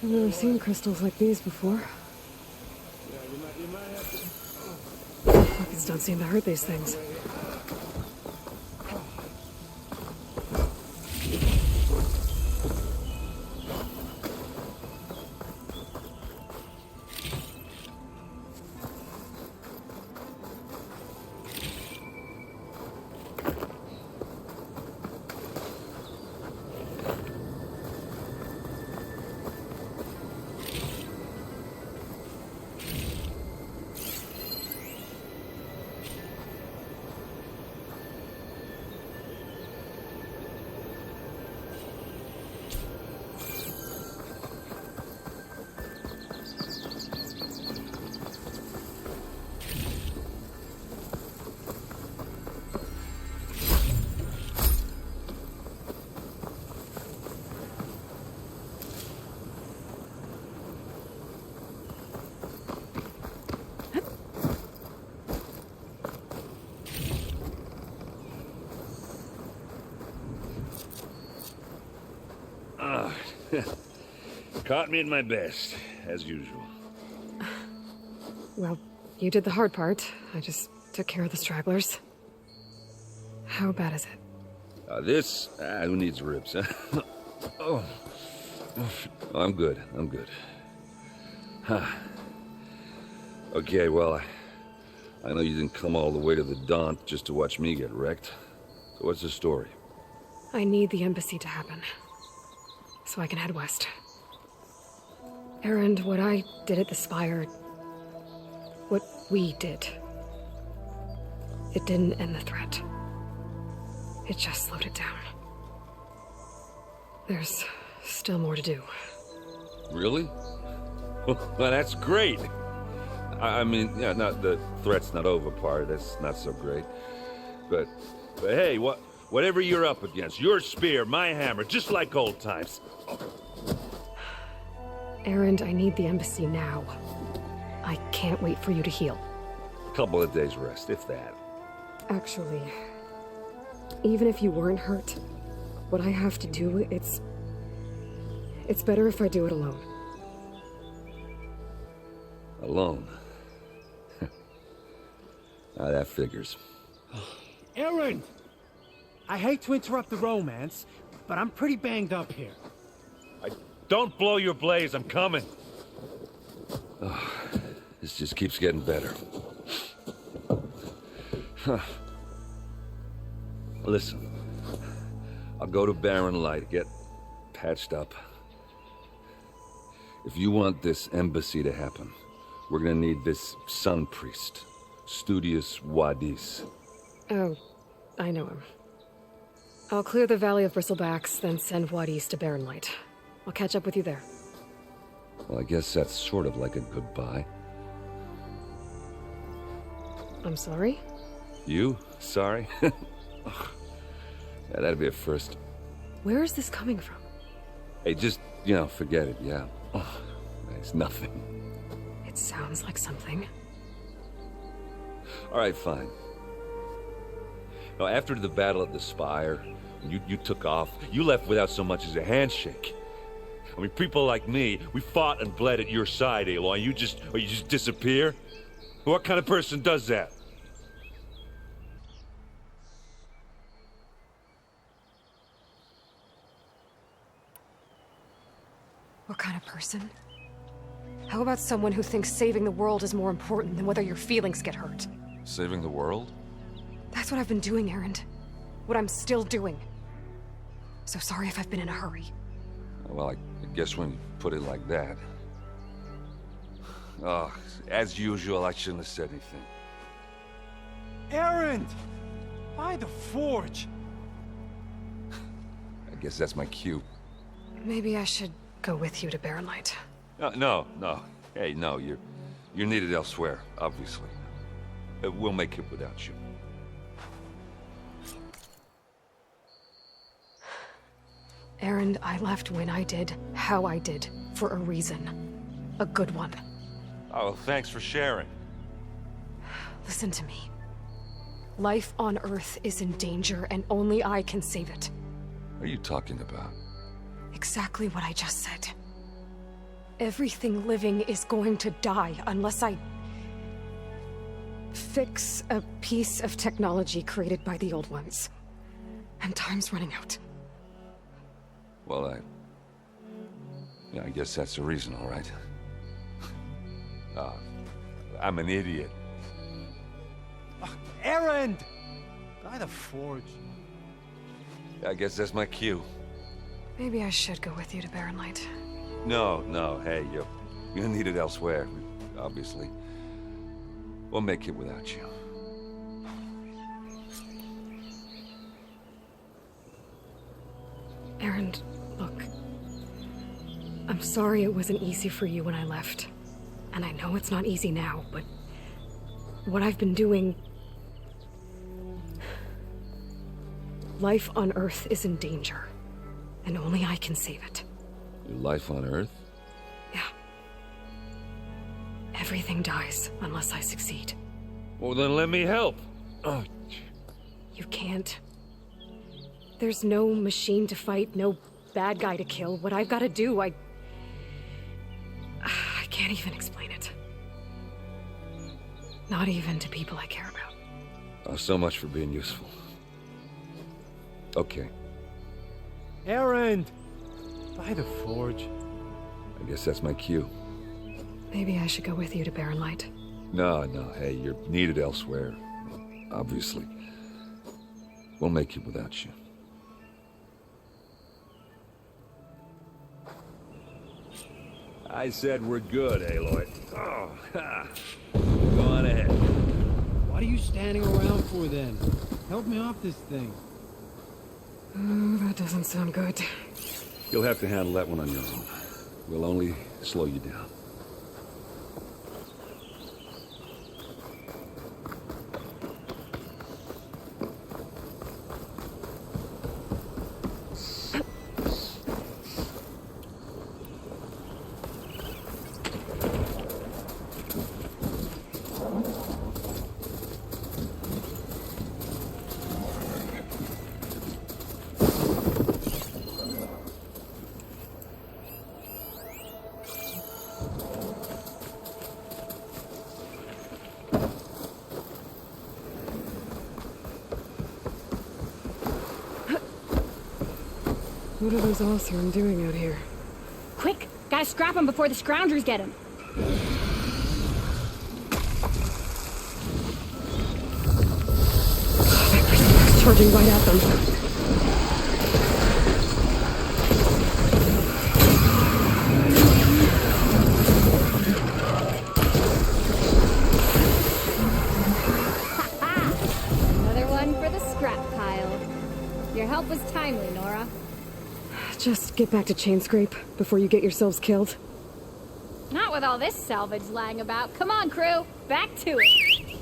I've never seen crystals like these before. Buckets don't seem to hurt these things. Caught me at my best, as usual. Well, you did the hard part. I just took care of the stragglers. How bad is it? Who needs ribs, huh? Oh. I'm good. Huh. Okay, well, I know you didn't come all the way to the Daunt just to watch me get wrecked. So what's the story? I need the embassy to happen, so I can head west. Erend, what I did at the Spire, what we did, it didn't end the threat. It just slowed it down. There's still more to do. Really? Well, that's great. I mean, yeah, not the threat's not over part. That's not so great. But hey, whatever you're up against, your spear, my hammer, just like old times. Erend, I need the embassy now. I can't wait for you to heal. Couple of days rest, if that. Actually, even if you weren't hurt, what I have to do, it's better if I do it alone. Alone? That figures. Erend! I hate to interrupt the romance, but I'm pretty banged up here. Don't blow your blaze, I'm coming. This just keeps getting better. Listen, I'll go to Barren Light, get patched up. If you want this embassy to happen, we're gonna need this sun priest, Studius Wadis. Oh, I know him. I'll clear the Valley of Bristlebacks, then send Wadis to Barren Light. I'll catch up with you there. Well, I guess that's sort of like a goodbye. I'm sorry? You? Sorry? Yeah, that'd be a first. Where is this coming from? Hey, just, forget it, yeah. It's nothing. It sounds like something. All right, fine. Now, after the battle at the Spire, you took off. You left without so much as a handshake. I mean, people like me, we fought and bled at your side, Aloy. You just disappear? What kind of person does that? What kind of person? How about someone who thinks saving the world is more important than whether your feelings get hurt? Saving the world? That's what I've been doing, Erend. What I'm still doing. So sorry if I've been in a hurry. Well, I guess when you put it like that... Oh, as usual, I shouldn't have said anything. Erend! By the Forge! I guess that's my cue. Maybe I should go with you to Barren Light. No. Hey, no, you're needed elsewhere, obviously. We'll make it without you. Erend, I left when I did, how I did, for a reason. A good one. Oh, thanks for sharing. Listen to me. Life on Earth is in danger, and only I can save it. What are you talking about? Exactly what I just said. Everything living is going to die unless I fix a piece of technology created by the old ones. And time's running out. Well, I guess that's the reason, all right. I'm an idiot. Erend! By the forge. I guess that's my cue. Maybe I should go with you to Barren Light. No, hey, you're needed elsewhere, obviously. We'll make it without you. Erend, look. I'm sorry it wasn't easy for you when I left. And I know it's not easy now, but what I've been doing... Life on Earth is in danger, and only I can save it. Your life on Earth? Yeah. Everything dies unless I succeed. Well, then let me help. Oh. You can't. There's no machine to fight, no bad guy to kill. What I've got to do, I can't even explain it. Not even to people I care about. Oh, so much for being useful. Okay. Erend! By the forge. I guess that's my cue. Maybe I should go with you to Barren Light. No, hey, you're needed elsewhere. Obviously. We'll make it without you. I said we're good, Aloy. Oh, ha. Go on ahead. What are you standing around for then? Help me off this thing. Oh, that doesn't sound good. You'll have to handle that one on your own. We'll only slow you down. What are those Oseram doing out here? Quick! Gotta scrap him before the scroungers get him! Charging right at them. Another one for the scrap pile. Your help was timely, Nora. Just get back to Chainscrape before you get yourselves killed. Not with all this salvage lying about. Come on, crew. Back to it.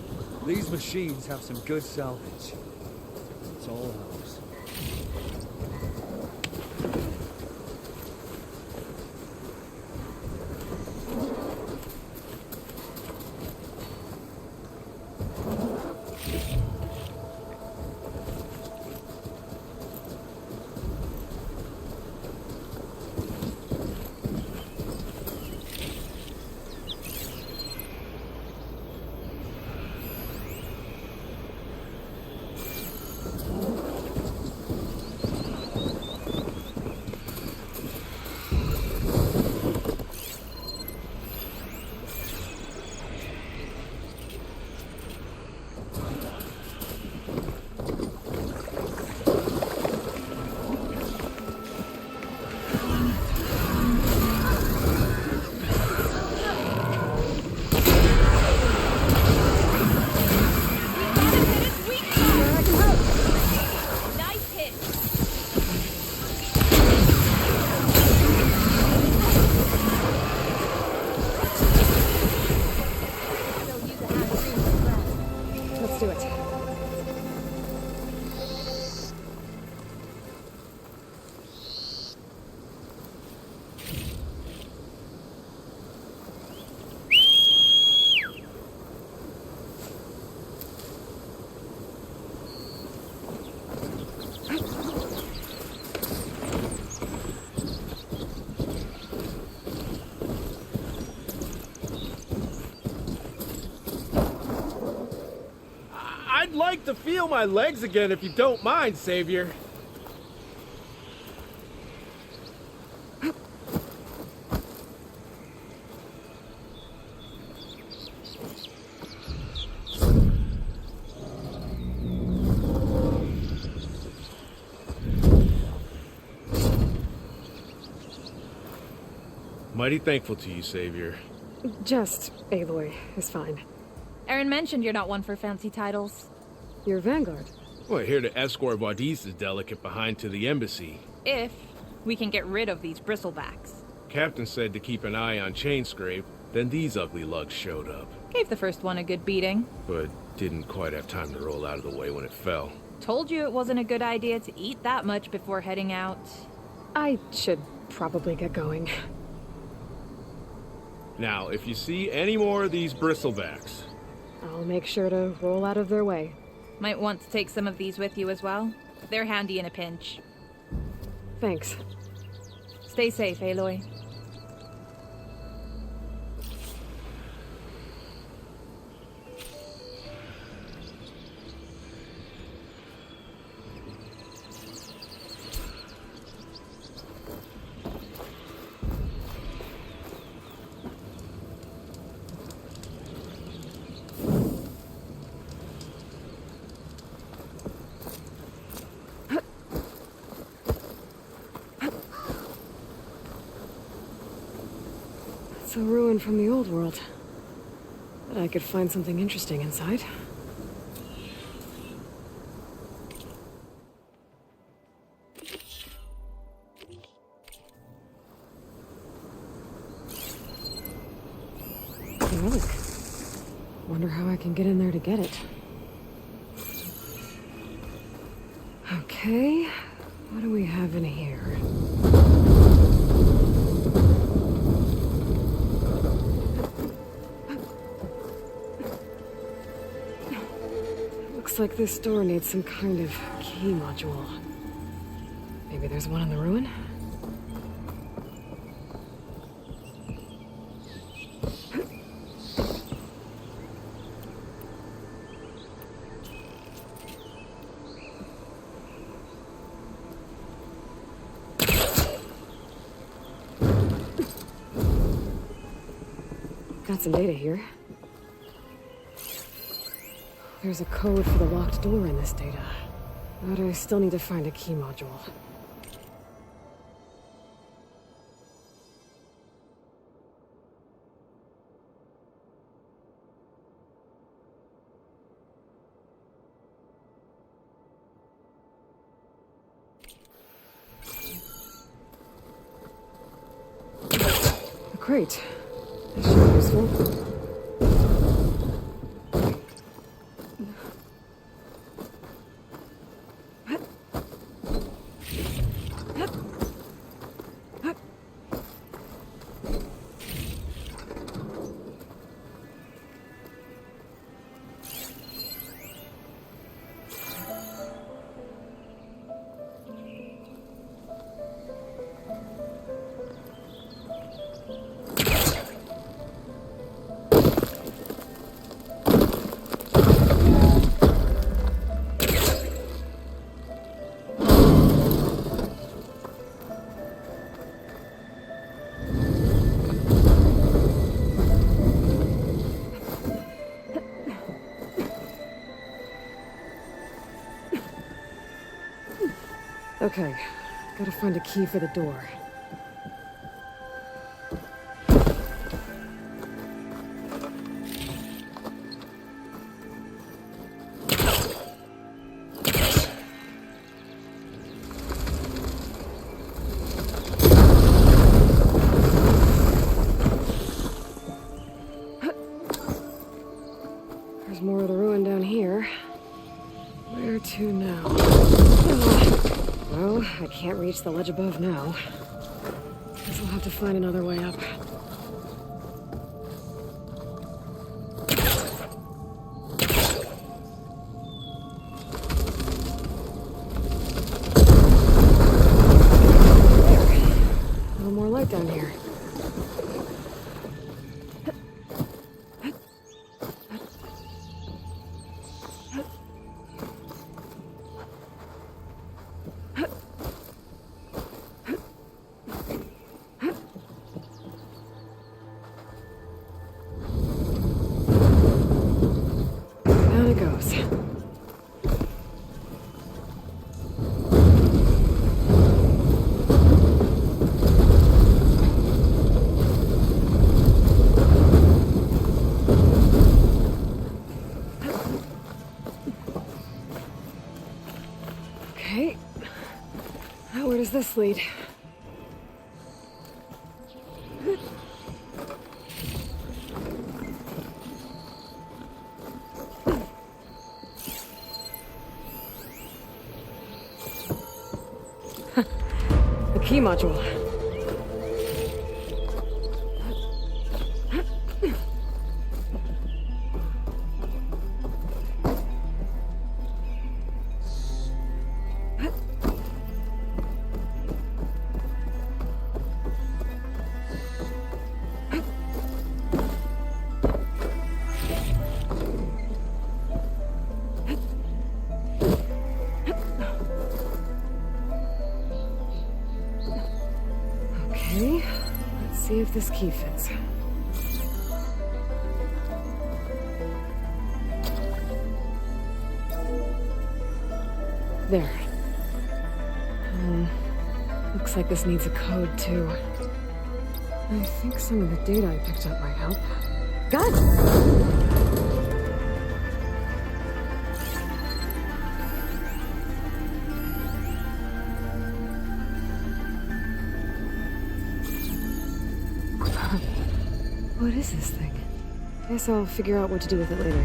These machines have some good salvage. It's all ours. I'd like to feel my legs again if you don't mind, Savior. Mighty thankful to you, Savior. Just Aloy is fine. Aaron mentioned you're not one for fancy titles. You're Vanguard. We're here to escort Wadis' delicate behind to the embassy. If we can get rid of these bristlebacks. Captain said to keep an eye on Chainscrape, then these ugly lugs showed up. Gave the first one a good beating. But didn't quite have time to roll out of the way when it fell. Told you it wasn't a good idea to eat that much before heading out. I should probably get going. Now, if you see any more of these bristlebacks... I'll make sure to roll out of their way. Might want to take some of these with you as well. They're handy in a pinch. Thanks. Stay safe, Aloy. It's a ruin from the old world. Bet I could find something interesting inside. Hey, look. Wonder how I can get in there to get it. Okay, what do we have in here? Looks like this door needs some kind of key module. Maybe there's one in the ruin? Got some data here. There's a code for the locked door in this data. But I still need to find a key module. A crate. This should be useful. Okay, gotta find a key for the door. There's more of the ruin down here. Where to now? Well, I can't reach the ledge above now. Guess I'll have to find another way up. A little more light down here. this lead? The key module. Okay, let's see if this key fits. There. Looks like this needs a code, too. I think some of the data I picked up might help. Got it! What is this thing? Guess I'll figure out what to do with it later.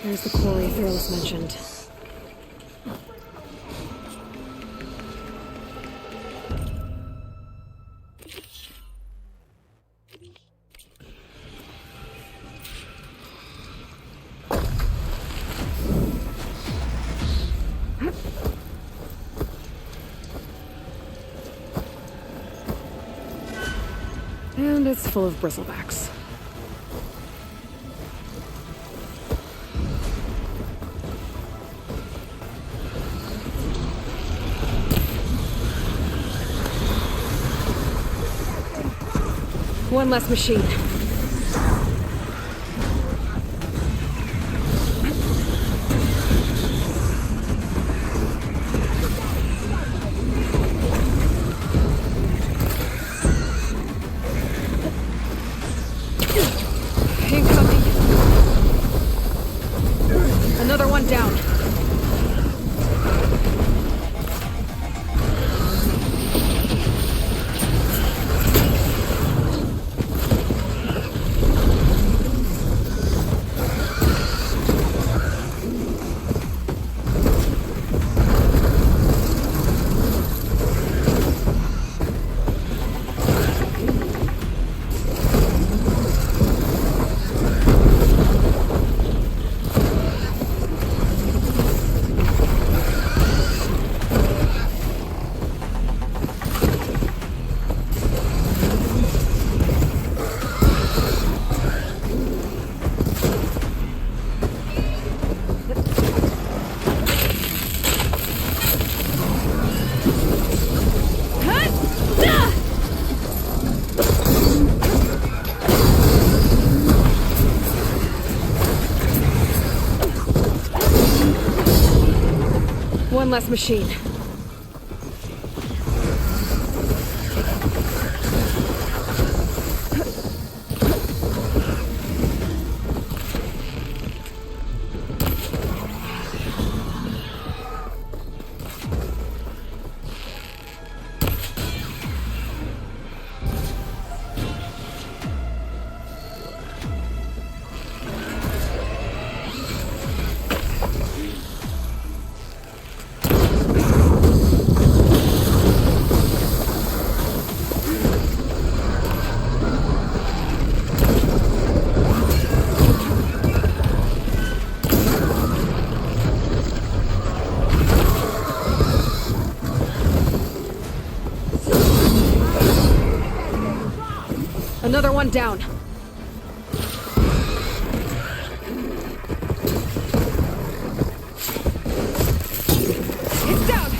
There's the quarry Fearless mentioned. And it's full of bristlebacks. One less machine. Incoming. Another one down. One less machine. Another one down. It's down!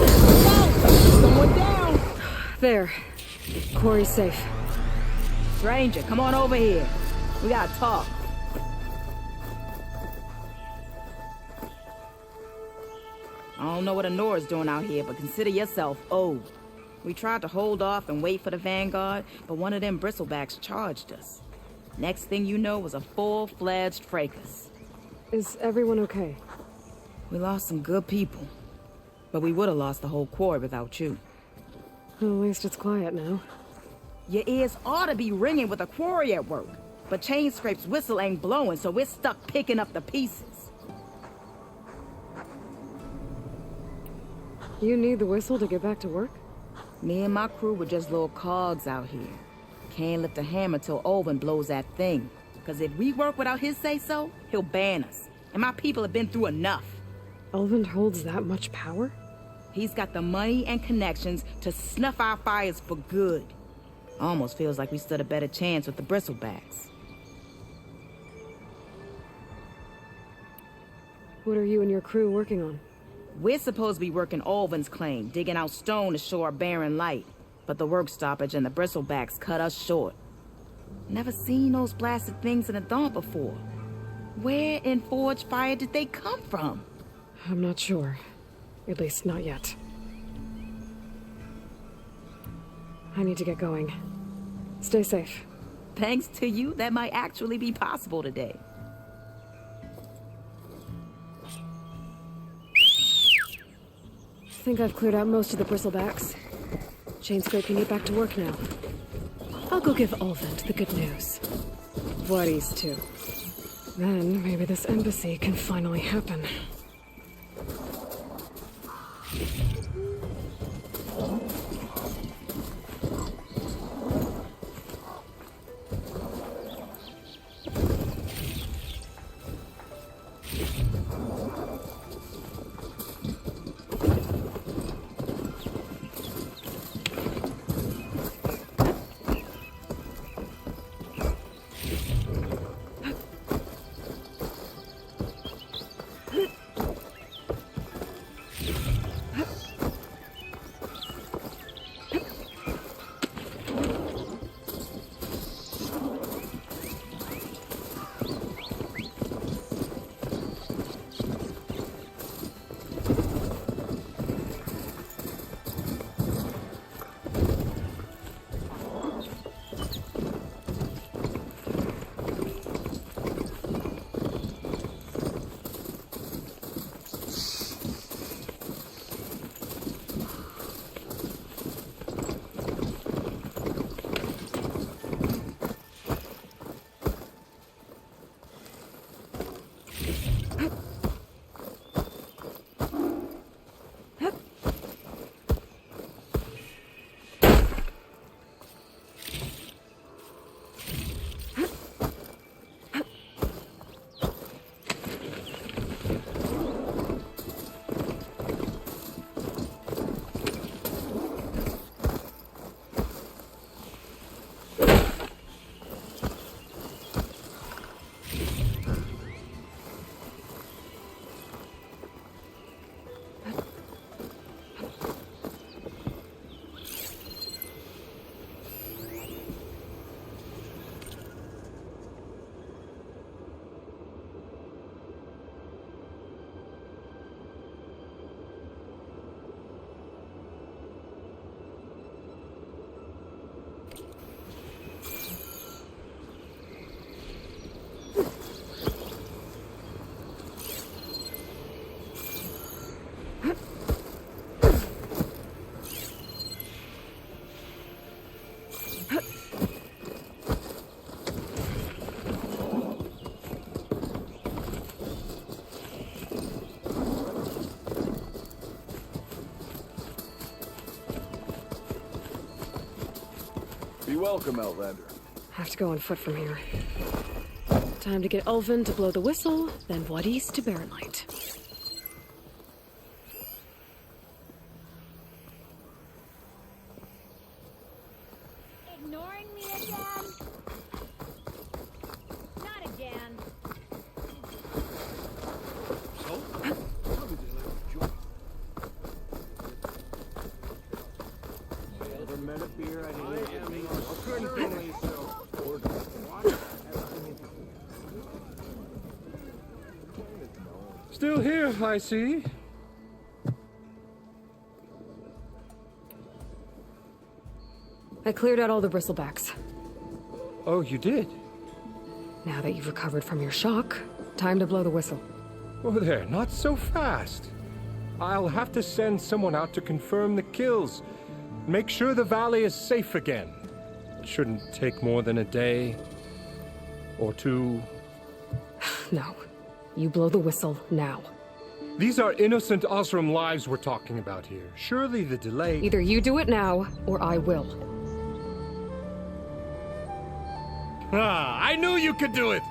Whoa! Someone down! There. Quarry's safe. Ranger, come on over here. We gotta talk. I don't know what Honora's doing out here, but consider yourself owed. We tried to hold off and wait for the Vanguard, but one of them bristlebacks charged us. Next thing you know was a full-fledged fracas. Is everyone okay? We lost some good people, but we would have lost the whole quarry without you. At least it's quiet now. Your ears ought to be ringing with a quarry at work, but Chainscrape's whistle ain't blowing, so we're stuck picking up the pieces. You need the whistle to get back to work? Me and my crew were just little cogs out here. Can't lift a hammer till Olvin blows that thing. Cause if we work without his say-so, he'll ban us. And my people have been through enough. Olvin holds that much power? He's got the money and connections to snuff our fires for good. Almost feels like we stood a better chance with the bristlebacks. What are you and your crew working on? We're supposed to be working Olvin's claim, digging out stone to show our barren light. But the work stoppage and the bristlebacks cut us short. Never seen those blasted things in the dawn before. Where in Forge Fire did they come from? I'm not sure. At least not yet. I need to get going. Stay safe. Thanks to you, that might actually be possible today. I think I've cleared out most of the bristlebacks. Chainscrape can get back to work now. I'll go give Olvent the good news. Voorhees too. Then maybe this embassy can finally happen. Be welcome, Outlander. Have to go on foot from here. Time to get Ulvin to blow the whistle, then Voorhees to Barren Light. ignoring me again? Not again. Never met a beer I couldn't believe so. Still here, I see. I cleared out all the bristlebacks. Oh, you did? Now that you've recovered from your shock, time to blow the whistle. Oh there, not so fast. I'll have to send someone out to confirm the kills. Make sure the valley is safe again. It shouldn't take more than a day or two. No. You blow the whistle now. These are innocent Osram lives we're talking about here. Surely the delay... Either you do it now, or I will. Ah, I knew you could do it!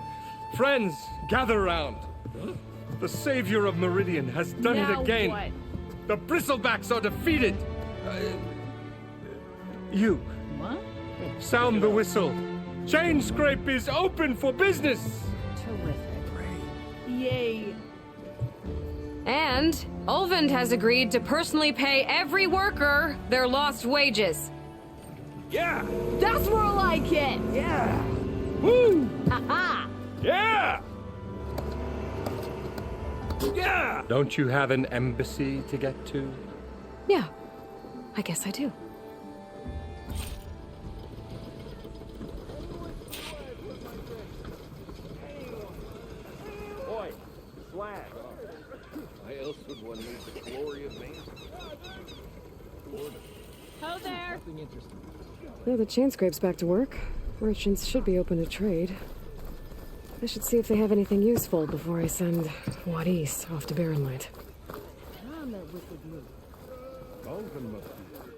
Friends, gather around. The savior of Meridian has done it again. What? The bristlebacks are defeated. You. What? Sound the whistle. Chain Scrape is open for business. Terrific. Yay. And Ulvund has agreed to personally pay every worker their lost wages. Yeah! That's more like it! Yeah! Woo! Ha-ha! Yeah! Yeah! Don't you have an embassy to get to? Yeah, I guess I do. Boy, swag. Why else would one need the glory of man? Ho there. Now the chain scrape's back to work. Merchants should be open to trade. I should see if they have anything useful before I send Wadis off to Barren Light. Alvin must be